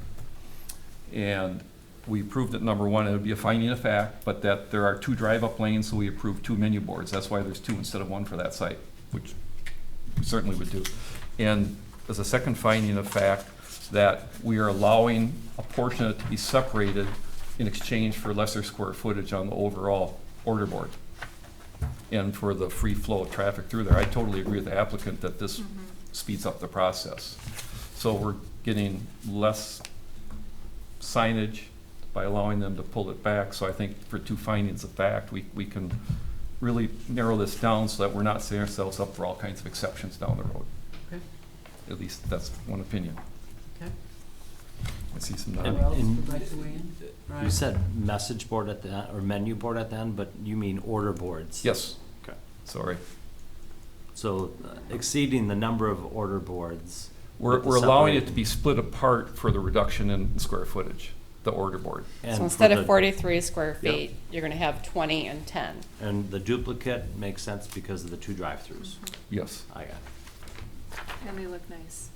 S3: And we approved that, number one, it would be a finding of fact, but that there are 2 drive-up lanes, so we approved 2 menu boards. That's why there's 2 instead of 1 for that site, which we certainly would do. And as a second finding of fact, that we are allowing a portion of it to be separated in exchange for lesser square footage on the overall order board. And for the free flow of traffic through there. I totally agree with the applicant that this speeds up the process. So we're getting less signage by allowing them to pull it back. So I think for 2 findings of fact, we can really narrow this down so that we're not setting ourselves up for all kinds of exceptions down the road.
S1: Okay.
S3: At least that's one opinion.
S1: Okay.
S3: I see some
S1: Who
S4: And-
S3: nod.
S1: else
S4: and
S1: would like to weigh in?
S4: You
S1: Right.
S4: said message board at the end, or menu board at the end, but you mean order boards?
S3: Yes,
S4: Okay.
S3: sorry.
S4: So exceeding the number of order boards.
S3: We're
S4: with the
S3: allowing it
S4: separate-
S3: to be split apart for the reduction in square footage, the order board.
S4: and
S9: So
S4: for
S9: instead
S4: the-
S9: of 43 square
S3: Yep.
S9: feet, you're gonna have 20 and 10.
S4: And the duplicate makes sense because of the 2 drive-throughs.
S3: Yes.
S4: I got it.
S8: And they look nice.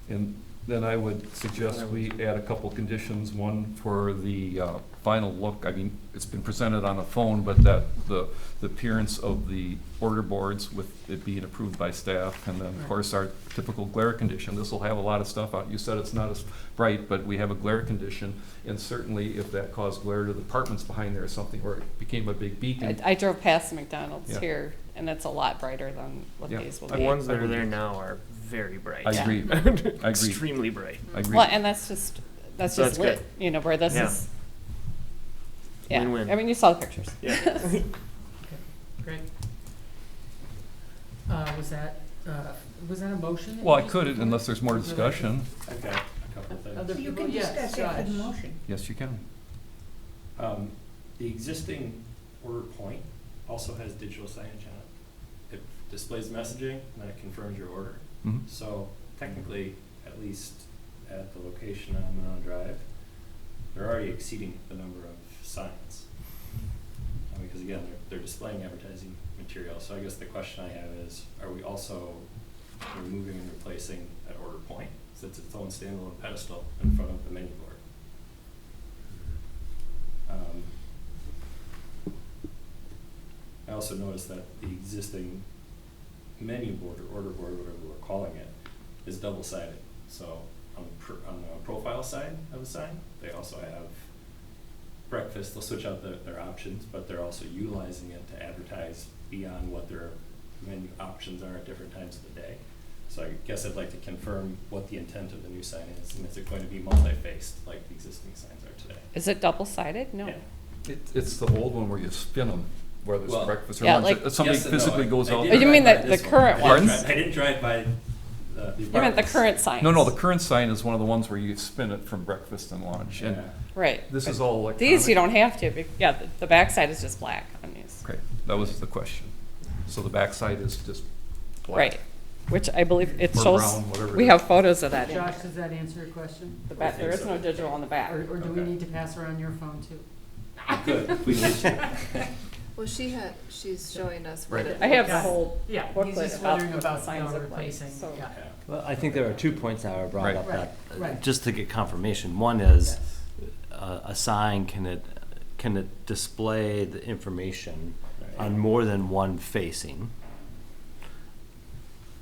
S3: And then I would suggest we add a couple conditions, one for the final look. I mean, it's been presented on a phone, but that the appearance of the order boards with it being approved by staff, and then, of
S1: Right.
S3: course, our typical glare condition. This will have a lot of stuff out. You said it's not as bright, but we have a glare condition, and certainly if that caused glare to the apartments behind there or something, where it became a big beacon.
S9: I drove past the McDonald's
S3: Yeah.
S9: here, and it's a lot brighter than what
S3: Yeah.
S9: these will
S7: The
S9: be.
S7: ones that
S3: I
S7: are
S3: would
S7: there
S3: be-
S7: now are very bright.
S3: I
S9: Yeah.
S3: agree. I agree.
S7: Extremely bright.
S3: I agree.
S9: Well, and that's
S7: So
S9: just
S7: that's
S9: lit,
S7: good.
S9: you know, where this
S7: Yeah.
S9: is. Yeah,
S7: Win-win.
S9: I mean, you saw the pictures.
S7: Yeah.
S1: Okay, great. Was that a motion? that
S3: Well, I
S1: you just
S3: could,
S1: put forward?
S3: unless there's more discussion.
S10: I've got a couple of things.
S1: Other
S6: You
S1: people?
S6: can
S1: Yes,
S6: discuss after the
S1: Josh.
S6: motion.
S3: Yes, you can.
S10: The existing order point also has digital signage on it. It displays messaging, and then it confirms your order.
S3: Mhm.
S10: So technically, at least at the location on Monona Drive, they're already exceeding the number of signs. Because again, they're displaying advertising material. So I guess the question I have is, are we also removing and replacing that order point? So it's its own standalone pedestal in front of the menu board. I also noticed that the existing menu board or order board, whatever we're calling it, is double-sided. So on the profile side of the sign, they also have breakfast. They'll switch out their options, but they're also utilizing it to advertise beyond what their menu options are at different times of the day. So I guess I'd like to confirm what the intent of the new sign is, and is it going to be multi-faced like the existing signs are today?
S9: Is it double-sided? No.
S10: Yeah.
S3: It's the old one where you spin them, whether it's
S10: Well,
S3: breakfast or
S9: Yeah,
S3: lunch.
S9: like-
S3: If somebody
S10: Yes and no.
S3: physically goes
S10: I
S3: out.
S10: did
S9: Oh, you mean
S10: drive by
S9: the
S10: this one.
S9: current
S3: Pardon?
S10: I didn't drive by the
S9: You meant the
S10: breakfast.
S9: current signs?
S3: No, the current sign is one of the ones where you spin it from breakfast and lunch. And
S10: Yeah.
S9: Right.
S3: this is all electronic.
S9: These you don't have to, yeah, the backside is just black on these.
S3: Okay, that was the question. So the backside is just black.
S9: Right, which I believe it
S3: Or
S9: shows,
S3: brown, whatever it
S9: we
S3: is.
S9: have photos of that in
S1: Josh,
S9: here.
S1: does that answer your question?
S9: The back,
S10: I
S9: there
S10: think
S9: is
S10: so.
S9: no digital on the back.
S1: Or do we
S10: Okay.
S1: need to pass around your phone too?
S10: Good, if we need to.
S8: Well, she's showing us what
S3: Right.
S8: it
S9: I have the
S1: Got it.
S9: whole
S1: Yeah, he's
S9: booklet
S1: just
S9: about
S1: wondering
S9: what the
S1: about,
S9: signs look like,
S1: replacing,
S9: so.
S1: yeah.
S10: Yeah.
S4: Well, I think there are 2 points that were brought
S3: Right.
S4: up
S1: Right,
S4: that,
S1: right.
S4: just to get confirmation. One is,
S1: Yes.
S4: a sign, can it display the information
S10: Right.
S4: on more than one facing?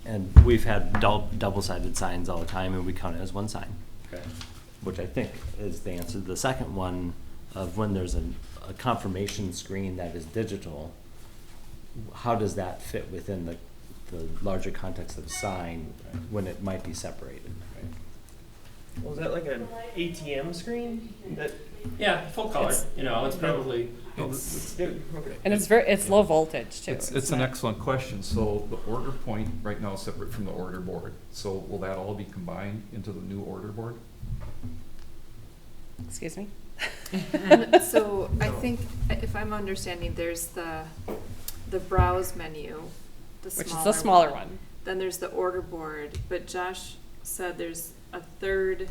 S4: And we've had double-sided signs all the time, and we count it as one sign,
S10: Okay.
S4: which I think is the answer. The second one of when there's a confirmation screen that is digital, how does that fit within the larger context of a sign when it might be separated?
S10: Right.
S7: Was that like an ATM screen? That
S10: Yeah, full color, it's probably,
S7: okay.
S9: And it's low voltage too.
S3: It's an
S9: not-
S3: excellent question. So the order point right now is separate from the order board. So will that all be combined into the new order board?
S9: Excuse me?
S8: So I think, if I'm understanding, there's the browse menu, the
S9: Which is
S8: smaller
S9: the smaller one.
S8: Then there's the order board, but Josh said there's a third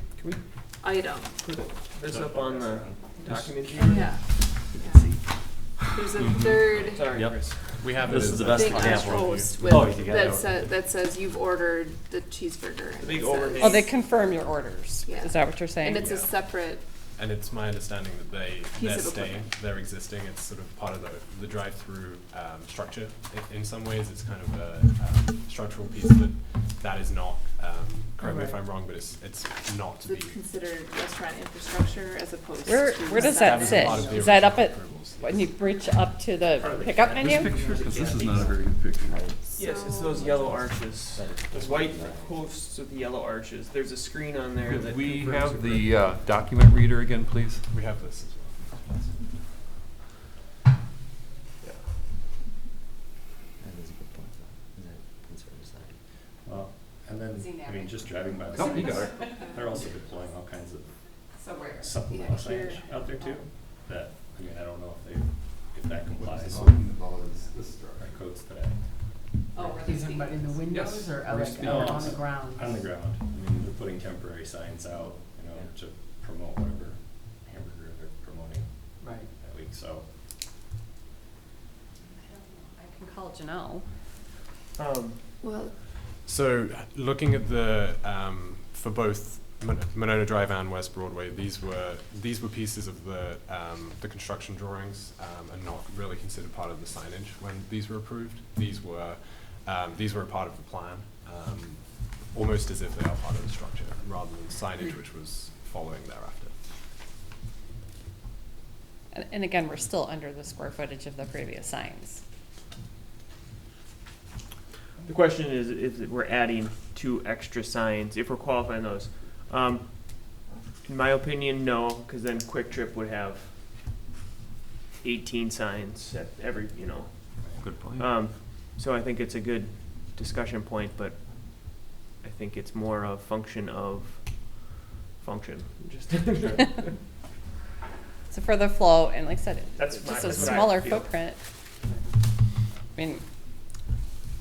S8: item.
S7: This up on the document here.
S8: Yeah. There's a third
S7: Sorry,
S4: Yep.
S7: Chris.
S2: We have
S4: This
S2: it
S4: is
S2: as
S4: the
S2: a
S4: best
S8: big
S4: example.
S8: post with,
S4: Oh, you got it.
S8: that says you've ordered the cheeseburger. and
S7: The big
S8: it says-
S7: overhang.
S9: Oh, they confirm your orders.
S8: Yeah.
S9: Is that what you're saying?
S8: And it's a
S2: Yeah.
S8: separate,
S2: And it's my understanding that they're
S8: Piece of
S2: staying,
S8: equipment.
S2: they're existing. It's sort of part of the drive-through structure. In some ways, it's kind of a structural piece, but that is not. Correct me if
S1: Right.
S2: I'm wrong, but it's not to be.
S8: it's considered restaurant infrastructure as opposed to.
S9: Where does
S2: That
S9: that
S2: was
S9: sit?
S2: part of the
S9: Is that up
S2: original
S9: at,
S2: approvals,
S9: when
S2: yes.
S9: you reach up to the pickup
S3: This
S9: menu?
S3: picture, because this is not a very good picture.
S7: Yes, it's those yellow arches. Those white posts with the yellow arches. There's a screen on there
S3: Could
S7: that.
S3: we
S7: confirms
S3: have
S7: it.
S3: the document reader again, please?
S2: We have this as well.
S4: That is a good point, though. Is that conservative sign?
S10: Well, and then,
S9: Is he
S10: I mean,
S9: napping?
S10: just driving by the
S3: No, you
S10: signs,
S3: got it.
S10: they're also deploying all kinds of
S9: So where?
S10: supplemental
S8: Yeah, here.
S10: signage out there too. That, I mean, I don't know if that complies with our codes today.
S9: Oh, where
S1: Is it in the windows
S3: Yes.
S1: or
S3: We're
S1: like
S3: speaking
S1: on the ground?
S10: On the ground, I mean, they're putting temporary signs out, you know, to promote whatever hamburger they're promoting
S1: Right.
S10: that week, so.
S9: I can call Janelle.
S8: Well,
S2: So, looking at the for both Monona Drive and West Broadway, these were pieces of the construction drawings and not really considered part of the signage when these were approved. These were a part of the plan, almost as if they are part of the structure, rather than signage, which was following thereafter.
S9: And again, we're still under the square footage of the previous signs.
S7: The question is if we're adding 2 extra signs, if we're qualifying those. In my opinion, no, because then Quick Trip would have 18 signs at every, you know.
S3: Good point.
S7: So I think it's a good discussion point, but I think it's more a function of function. Just
S9: So for the flow, and like I said,
S7: That's
S9: it's
S7: my-
S9: just a
S7: that's what I
S9: smaller
S7: feel.
S9: footprint. I mean,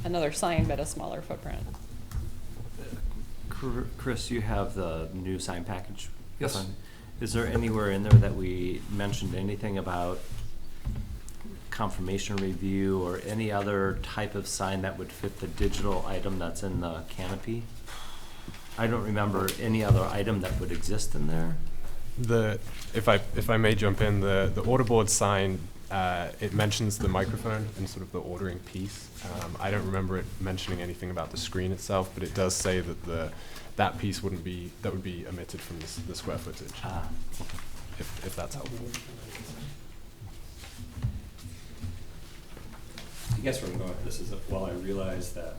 S9: another sign, but a smaller footprint.
S4: Chris, you have the new sign package?
S3: Yes.
S4: on. Is there anywhere in there that we mentioned anything about confirmation review or any other type of sign that would fit the digital item that's in the canopy? I don't remember any other item that would exist in there.
S2: If I may jump in, the order board sign, it mentions the microphone and sort of the ordering piece. I don't remember it mentioning anything about the screen itself, but it does say that that piece would be omitted from the square footage,
S4: Ah,
S2: if that's helpful.
S10: I guess where I'm going with this is that while I realize that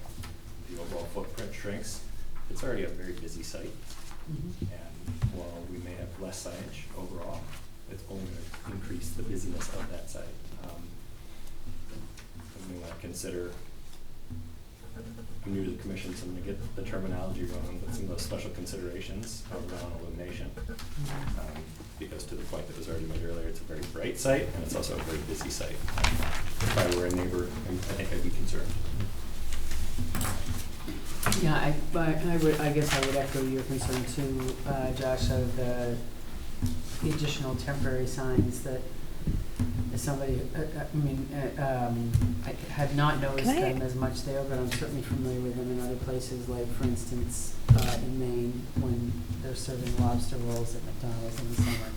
S10: the overall footprint shrinks, it's already a very busy site. And while we may have less signage overall, it's only going to increase the busyness of that site. And we want to consider, I'm new to the commission, so I'm going to get the terminology wrong, but some of those special considerations around illumination. Because to the point that was already made earlier, it's a very bright site and it's also a very busy site. If I were a neighbor, I think I'd be concerned.
S1: Yeah, I guess I would echo your concern too, Josh, of the additional temporary signs that as somebody, I had not noticed
S9: Can I-
S1: them as much there, but I'm certainly familiar with them in other places, like for instance, in Maine, when they're serving lobster rolls at McDonald's in the summer.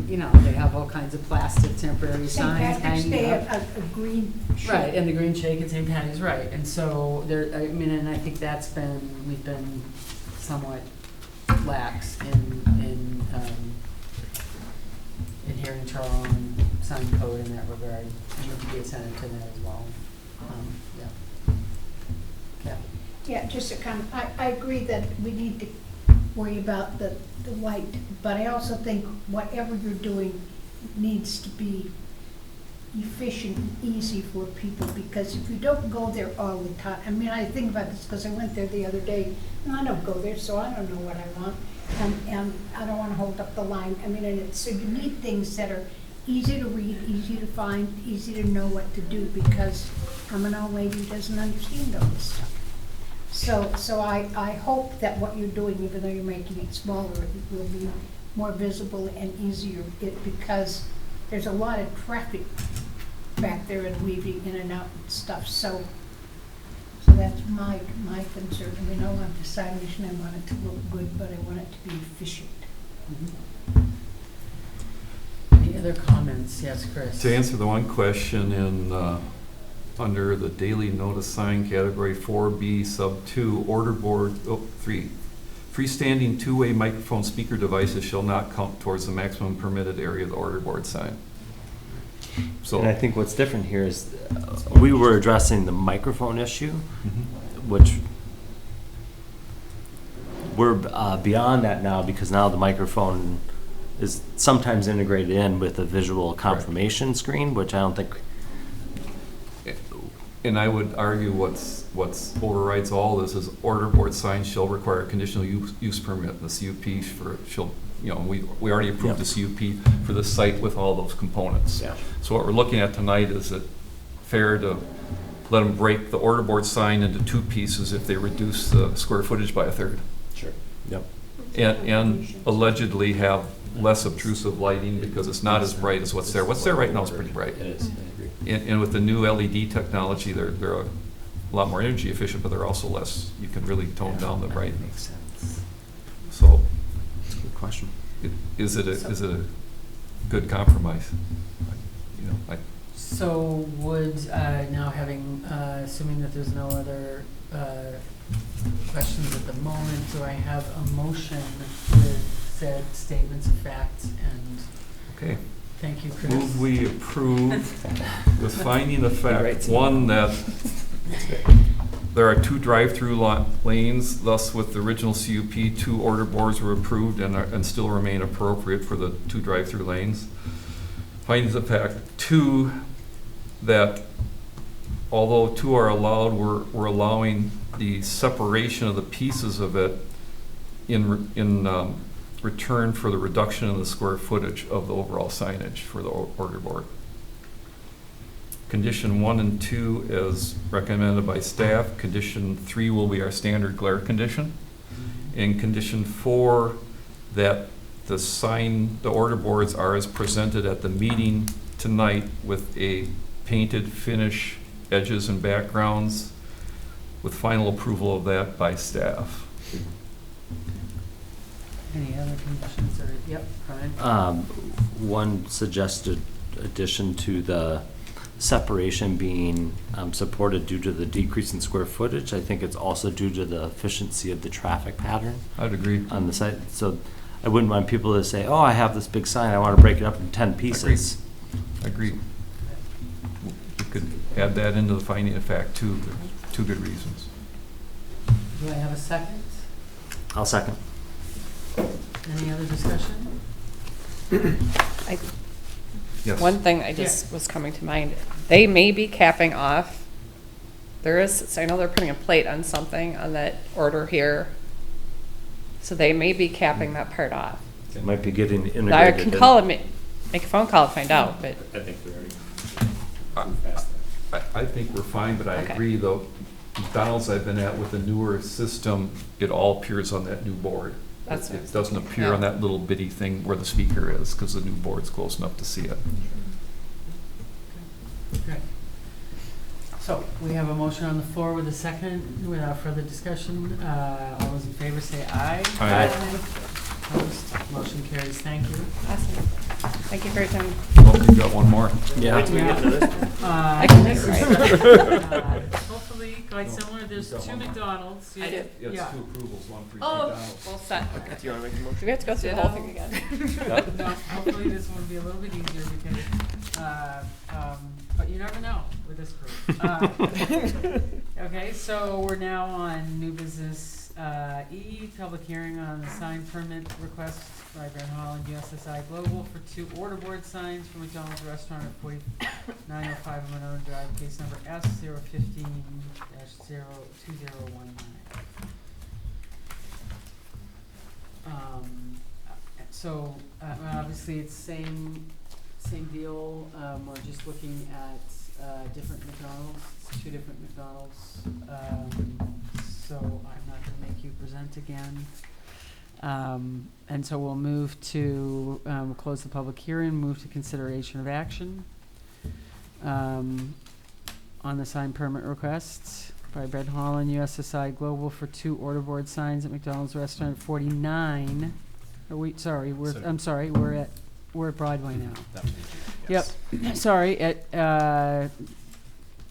S1: You know, they have all kinds of plastic temporary
S6: St.
S1: signs
S6: Patrick's
S1: hanging
S6: Day,
S1: up.
S6: a green shirt.
S1: Right, and the green shake and St. Patty's, right, and so there, I mean, and I think we've been somewhat lax in adhering to our own sign code in that regard. We need to be attentive to that as well. Yeah. Kathy?
S6: Yeah, just a comment. I agree that we need to worry about the light, but I also think whatever you're doing needs to be efficient and easy for people, because if you don't go there all the time, I mean, I think about this because I went there the other day, and I don't go there, so I don't know what I want, and I don't want to hold up the line. I mean, and it's, so you need things that are easy to read, easy to find, easy to know what to do, because I'm an old lady who doesn't understand all this stuff. So I hope that what you're doing, even though you're making it smaller, it will be more visible and easier, because there's a lot of traffic back there and weaving in and out and stuff, so that's my concern. I mean, I want the signage and I want it to look good, but I want it to be efficient.
S1: Any other comments? Yes, Chris?
S3: To answer the one question in, under the daily notice sign category 4B sub 2, order board, 3, freestanding two-way microphone speaker devices shall not count towards the maximum permitted area of the order board sign. So,
S4: And I think what's different here is we were addressing the microphone issue, which we're beyond that now, because now the microphone is sometimes integrated in with a visual confirmation screen, which I don't think.
S3: and I would argue what's overrides all this is order board signs shall require a conditional use permit. The CUP shall, you know, we already approved the CUP for the site with all those components.
S4: Yeah.
S3: So what we're looking at tonight, is it fair to let them break the order board sign into two pieces if they reduce the square footage by a third?
S4: Sure. Yep.
S3: And allegedly have less obtrusive lighting because it's not as bright as what's there. What's there right now is pretty bright.
S10: It is, I agree.
S3: And with the new LED technology, they're a lot more energy efficient, but they're also less, you can really tone down the brightness.
S4: Makes sense.
S3: So,
S4: That's a good question.
S3: is it a good compromise? You know,
S1: So would, now having, assuming that there's no other questions at the moment, do I have a motion with said statements of fact? And
S3: okay.
S1: thank you, Chris.
S3: Move we approve with finding the fact,
S4: Right.
S3: one, that there are two drive-through lanes, thus with the original CUP, two order boards were approved and still remain appropriate for the two drive-through lanes. Finding the fact, two, that although two are allowed, we're allowing the separation of the pieces of it in return for the reduction in the square footage of the overall signage for the order board. Condition 1 and 2 is recommended by staff. Condition 3 will be our standard glare condition. And condition 4, that the order boards are as presented at the meeting tonight with a painted finish, edges and backgrounds, with final approval of that by staff.
S1: Any other conditions or, yep, Brian?
S4: One suggested addition to the separation being supported due to the decrease in square footage. I think it's also due to the efficiency of the traffic pattern
S3: I'd agree.
S4: on the site. So I wouldn't want people to say, oh, I have this big sign, I want to break it up in 10 pieces.
S3: I agree. We could add that into the finding of fact too. There's two good reasons.
S1: Do I have a second?
S4: I'll second.
S1: Any other discussion?
S3: Yes.
S9: One thing I just was coming to mind, they may be capping off. There is, so I know they're putting a plate on something on that order here. So they may be capping that part off.
S4: It might be getting integrated.
S9: Now I can call them, make a phone call and find out, but
S10: I think they're already moved past that.
S3: I think we're fine, but I
S9: Okay.
S3: agree though, McDonald's I've been at with the newer system, it all appears on that new board.
S9: That's what I
S3: It
S9: was
S3: doesn't
S9: thinking,
S3: appear on
S9: yeah.
S3: that little bitty thing where the speaker is, because the new board's close enough to see it.
S1: Okay. So we have a motion on the floor with a second. Without further discussion, all those in favor say aye.
S3: Aye.
S1: Opposed? Motion carries. Thank you.
S9: awesome. Thank you for your time.
S3: Well, we've got one more.
S4: Yeah.
S7: Wait till we get to this.
S9: I can
S1: This
S9: make
S1: is, hopefully quite similar. There's
S3: You've got
S1: two
S3: one more.
S1: McDonald's.
S9: I did.
S1: Yeah.
S3: two approvals, one for each
S9: Oh,
S3: McDonald's.
S9: well set.
S7: Do you want to make a motion?
S9: Do we have to go through the whole thing again?
S1: No, hopefully this one will be a little bit easier because, but you never know with this group. Okay, so we're now on new business, E, public hearing on the sign permit request by Van Holland USSI Global for two order board signs for McDonald's Restaurant at 4905 Monroe Drive, case number S015-02019. So, obviously, it's same deal, we're just looking at, different McDonald's, two different McDonald's. so I'm not gonna make you present again. And so we'll move to, close the public hearing, move to consideration of action on the sign permit request by Brett Holland, USSI Global for 2 order board signs at McDonald's Restaurant 49. I'm sorry, we're at Broadway now.
S2: That would be due, yes.
S1: Yep, sorry, at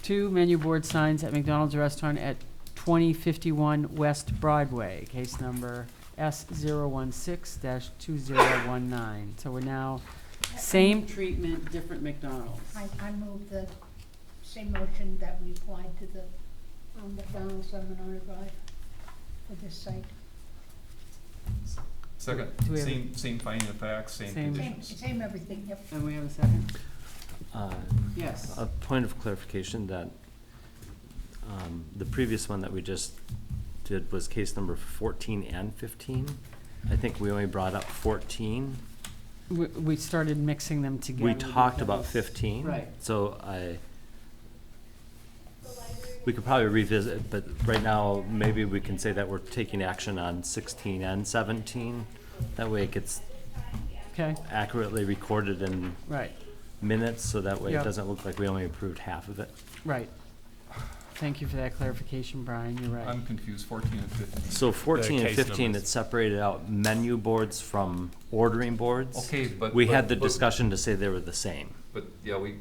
S1: 2 menu board signs at McDonald's Restaurant at 2051 West Broadway, case number S016-2019. So we're now, same treatment, different McDonald's.
S6: I move the same motion that we applied to the McDonald's on Monona Drive for this site.
S3: Second,
S1: Do we have-
S3: same finding of facts, same
S1: Same.
S3: conditions.
S6: Same everything, yep.
S1: And we have a second? Yes.
S4: A point of clarification that the previous one that we just did was case number 14 and 15. I think we only brought up 14.
S1: We started mixing them together.
S4: We talked about
S1: because-
S4: 15.
S1: Right.
S4: So we could probably revisit, but right now, maybe we can say that we're taking action on 16 and 17. That way it gets
S1: Okay,
S4: accurately recorded in
S1: right,
S4: minutes, so that way
S1: Yeah.
S4: it doesn't look like we only approved half of it.
S1: right. Thank you for that clarification, Brian, you're right.
S3: I'm confused, 14 and 15.
S4: So 14 and
S2: case
S4: 15,
S2: numbers.
S4: it separated out menu boards from ordering boards.
S3: Okay, but.
S4: We had the
S3: but-
S4: discussion to say they were the same.
S3: But, yeah, we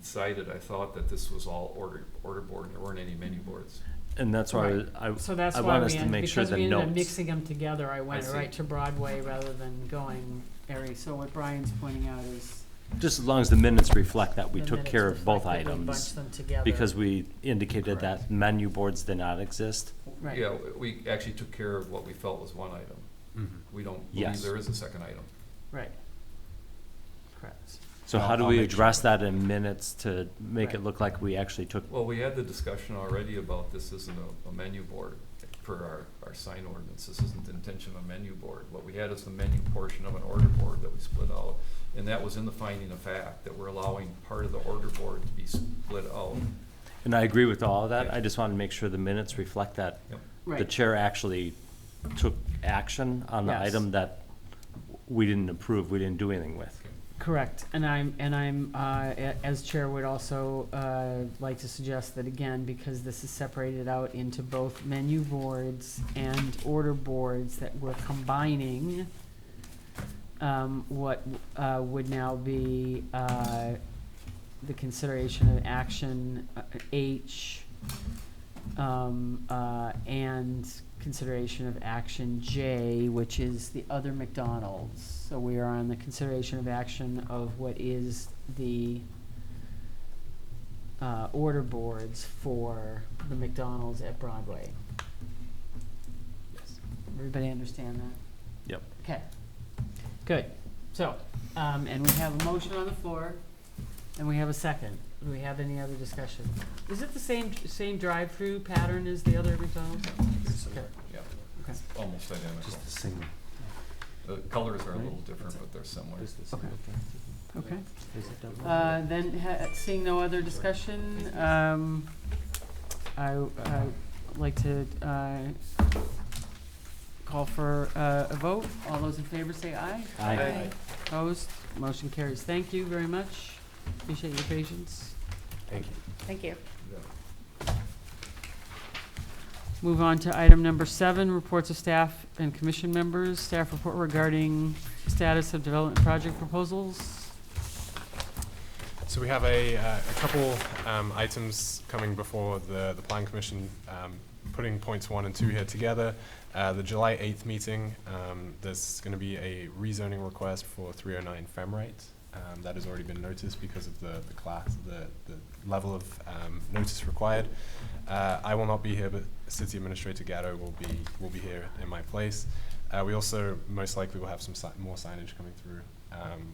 S3: decided, I thought that this was all order board, and there weren't any menu boards.
S4: And that's why
S1: Right. So that's
S4: I
S1: why
S4: want
S1: we
S4: us to
S1: ended,
S4: make sure
S1: because
S4: the
S1: we ended up
S4: notes.
S1: mixing them together, I went
S3: I see.
S1: right to Broadway rather than going area. So what Brian's pointing out is.
S4: Just as long as the minutes reflect that we
S1: the
S4: took
S1: minutes
S4: care of both
S1: reflect that we
S4: items.
S1: bunched them together.
S4: Because we indicated
S3: Correct.
S4: that menu boards did not exist.
S1: Right.
S3: Yeah, we actually took care of what we felt was one item. We don't believe
S4: Yes.
S3: there is a second item.
S1: Right. Correct.
S4: So
S3: I'll-
S4: how do
S3: I'll
S4: we
S3: make
S4: address
S3: sure.
S4: that in minutes to make
S1: Right.
S4: it look like we actually took?
S3: Well, we had the discussion already about this isn't a menu board per our sign ordinance. This isn't the intention of a menu board. What we had is the menu portion of an order board that we split out. And that was in the finding of fact, that we're allowing part of the order board to be split out.
S4: And I agree with all of that. I just want to make sure the minutes reflect that
S3: Yep.
S4: the
S1: Right.
S4: chair actually took action on the
S1: Yes.
S4: item that we didn't approve, we didn't do anything with.
S1: Correct, and I'm, as chair, would also like to suggest that again, because this is separated out into both menu boards and order boards, that we're combining what would now be the consideration of action H and consideration of action J, which is the other McDonald's. So we are on the consideration of action of what is the order boards for the McDonald's at Broadway. Everybody understand that?
S4: Yep.
S1: Okay, good. So, and we have a motion on the floor, and we have a second. Do we have any other discussion? Is it the same drive-through pattern as the other McDonald's? Okay.
S3: Yeah,
S1: Okay.
S3: almost identical.
S4: the same.
S3: The colors are a little different, but they're similar.
S1: Okay. Okay.
S4: Uh,
S1: Then, seeing no other discussion, I would like to call for a vote. All those in favor say aye.
S4: Aye.
S1: Opposed? Motion carries. Thank you very much. Appreciate your patience.
S2: Thank you.
S9: Thank you.
S3: Yeah.
S1: Move on to item number 7, reports of staff and commission members. Staff report regarding status of development project proposals.
S2: So we have a couple items coming before the Plan Commission, putting points 1 and 2 here together. The July 8th meeting, there's going to be a rezoning request for 309 Femrite. That has already been noticed because of the level of notice required. I will not be here, but City Administrator Gatto will be here in my place. We also most likely will have some more signage coming through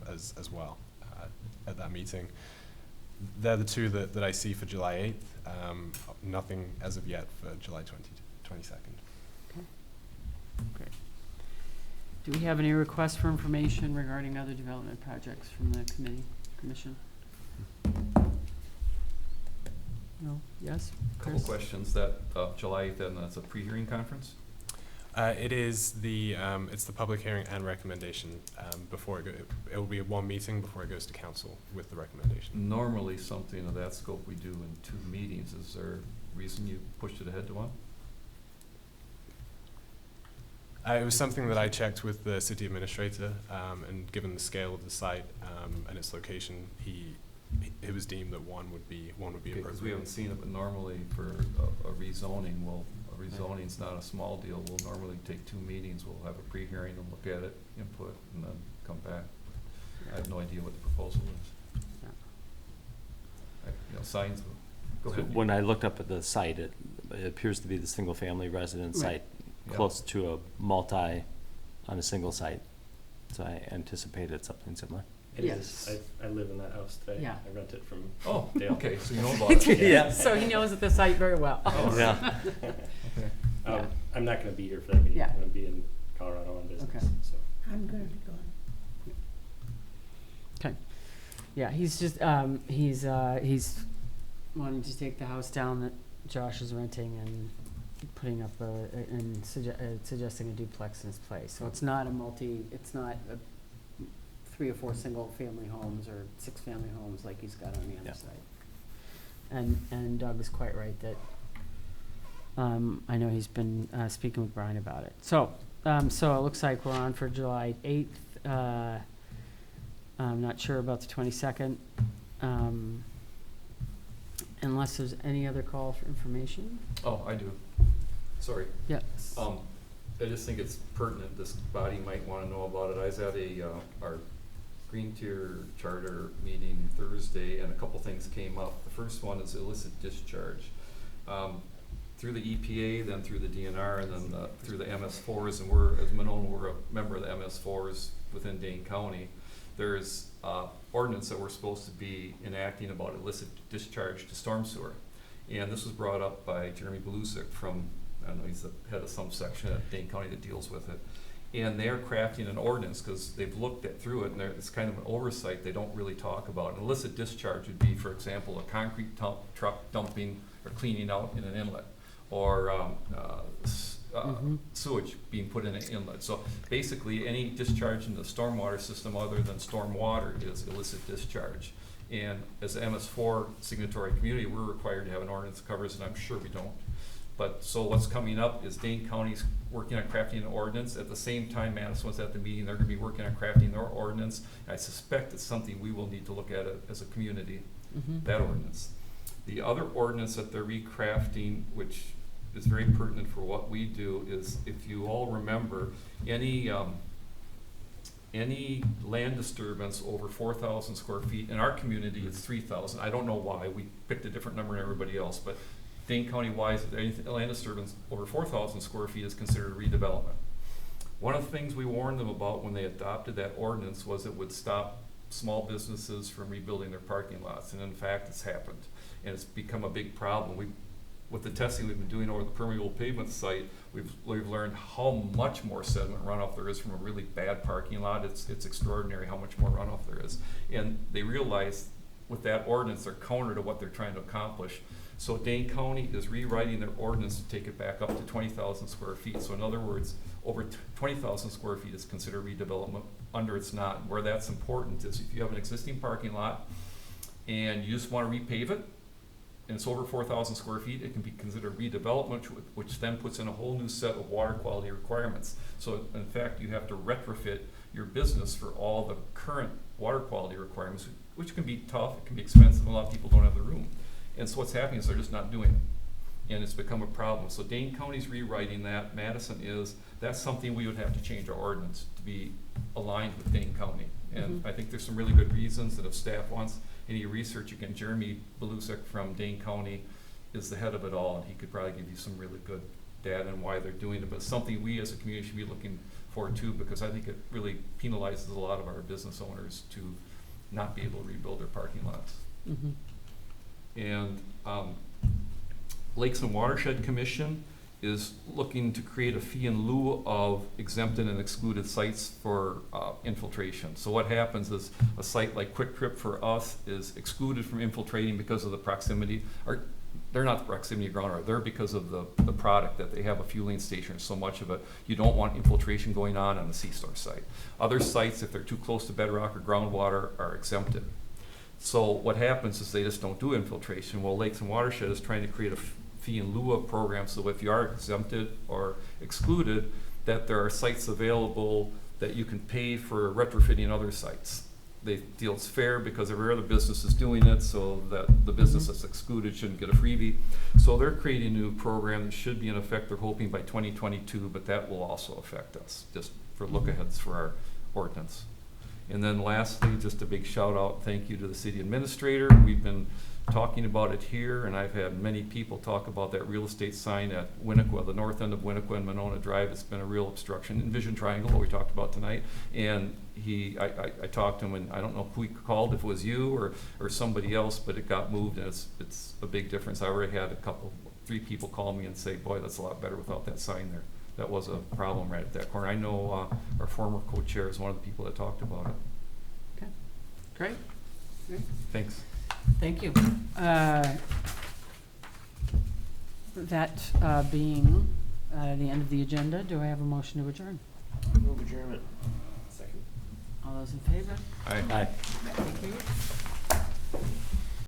S2: as well at that meeting. They're the two that I see for July 8th. Nothing as of yet for July 22nd.
S1: Great. Do we have any requests for information regarding other development projects from the commission? No? No? Yes?
S3: Couple
S1: Chris?
S3: questions. That July 8th, then that's a pre-hearing conference?
S2: It is it's the public hearing and recommendation before it will be one meeting before it goes to council with the recommendation.
S3: Normally, something of that scope we do in 2 meetings. Is there a reason you pushed it ahead to 1?
S2: It was something that I checked with the city administrator, and given the scale of the site and its location, it was deemed that one would be
S3: Because
S2: appropriate.
S3: we haven't seen it, but normally for a rezoning, a rezoning's not a small deal. We'll normally take 2 meetings. We'll have a pre-hearing and look at it, input, and then come back. I have no idea what the proposal is.
S1: Yeah.
S3: Signs, go
S4: So
S3: ahead.
S4: when I looked up at the site, it appears to be the single-family residence
S1: Right.
S4: site,
S3: Yeah.
S4: close to a multi on a single site. So I anticipated something similar.
S10: It
S1: Yes.
S10: is. I live in that house today.
S1: Yeah.
S10: I rent it from
S3: Oh,
S10: Dale.
S3: okay, so you know about it.
S4: Yeah.
S1: So he knows the site very well.
S3: Oh,
S4: Yeah.
S3: Okay.
S1: Yeah.
S10: I'm not gonna be here for that meeting.
S1: Yeah.
S10: I'm gonna be in Colorado on business,
S1: Okay.
S10: so.
S6: I'm gonna be gone.
S1: Yeah, he's just, he's wanting to take the house down that Josh is renting and putting up suggesting a duplex in his place. So it's not it's not 3 or 4 single-family homes or 6 family homes like he's got on the other
S4: Yeah.
S1: side. And Doug is quite right that, I know he's been, speaking with Brian about it. So it looks like we're on for July 8th. I'm not sure about the 22nd. Unless there's any other call for information?
S3: Oh, I do. Sorry.
S1: Yes.
S3: I just think it's pertinent, this body might wanna know about it. I was at our Green Tier Charter meeting Thursday, and a couple things came up. The first one is illicit discharge. Through the EPA, then through the DNR, and then through the MS4s, and as Monona, we're a member of the MS4s within Dane County. There's ordinance that we're supposed to be enacting about illicit discharge to storm sewer. And this was brought up by Jeremy Belusik from, I don't know, he's the head of some section at Dane County that deals with it. And they're crafting an ordinance because they've looked through it, and it's kind of an oversight they don't really talk about. An illicit discharge would be, for example, a concrete truck dumping or cleaning out in an inlet, or sewage being put in an inlet. So basically, any discharge in the stormwater system other than stormwater is illicit discharge. And as an MS4 signatory community, we're required to have an ordinance that covers it. I'm sure we don't. But so what's coming up is Dane County's working on crafting an ordinance. At the same time, Madison was at the meeting. They're going to be working on crafting their ordinance. I suspect it's something we will need to look at as a community, that ordinance. The other ordinance that they're recrafting, which is very pertinent for what we do, is, if you all remember, any land disturbance over 4,000 square feet, in our community it's 3,000. I don't know why, we picked a different number than everybody else, but Dane County wise, anything land disturbance over 4,000 square feet is considered redevelopment. One of the things we warned them about when they adopted that ordinance was it would stop small businesses from rebuilding their parking lots, and in fact it's happened, and it's become a big problem. With the testing we've been doing over the permeable pavement site, we've learned how much more sediment runoff there is from a really bad parking lot. It's extraordinary how much more runoff there is. And they realize with that ordinance, they're counter to what they're trying to accomplish. So Dane County is rewriting their ordinance to take it back up to 20,000 square feet. So in other words, over 20,000 square feet is considered redevelopment, under it's not. Where that's important is if you have an existing parking lot and you just want to repave it, and it's over 4,000 square feet, it can be considered redevelopment, which then puts in a whole new set of water quality requirements. So in fact, you have to retrofit your business for all the current water quality requirements, which can be tough, it can be expensive, and a lot of people don't have the room. And so what's happening is they're just not doing it, and it's become a problem. So Dane County's rewriting that, Madison is, that's something we would have to change our ordinance to be aligned with Dane County. And I think there's some really good reasons that if staff wants any research, again, Jeremy Belusik from Dane County is the head of it all, and he could probably give you some really good data on why they're doing it, but something we as a community should be looking for too, because I think it really penalizes a lot of our business owners to not be able to rebuild their parking lots. And Lakes and Watershed Commission is looking to create a fee in lieu of exempted and excluded sites for infiltration. So what happens is a site like Quick Trip for us is excluded from infiltrating because of the proximity, or they're not the proximity of groundwater, they're because of the product that they have a fueling station, so much of it, you don't want infiltration going on the C-store site. Other sites, if they're too close to bedrock or groundwater, are exempted. So what happens is they just don't do infiltration. Well, Lakes and Watershed is trying to create a fee in lieu of program, so if you are exempted or excluded, that there are sites available that you can pay for retrofitting other sites. They feel it's fair because every other business is doing it, so that the business that's excluded shouldn't get a freebie. So they're creating a new program that should be in effect, they're hoping by 2022, but that will also affect us, just for look-aheads for our ordinance. And then lastly, just a big shout out, thank you to the city administrator. We've been talking about it here, and I've had many people talk about that real estate sign at Winnequa, the north end of Winnequa and Monona Drive. It's been a real obstruction. And Vision Triangle, what we talked about tonight. And I talked to him, and I don't know who he called, if it was you or somebody else, but it got moved, and it's a big difference. I already had 3 people call me and say, boy, that's a lot better without that sign there. That was a problem right at that corner. I know our former co-chair is one of the people that talked about it.
S1: Okay, great.
S3: Thanks.
S1: Thank you. That being the end of the agenda, do I have a motion to adjourn?
S7: Move adjournment.
S10: Second.
S1: All those in favor?
S3: Aye.
S4: Aye.
S1: Thank you.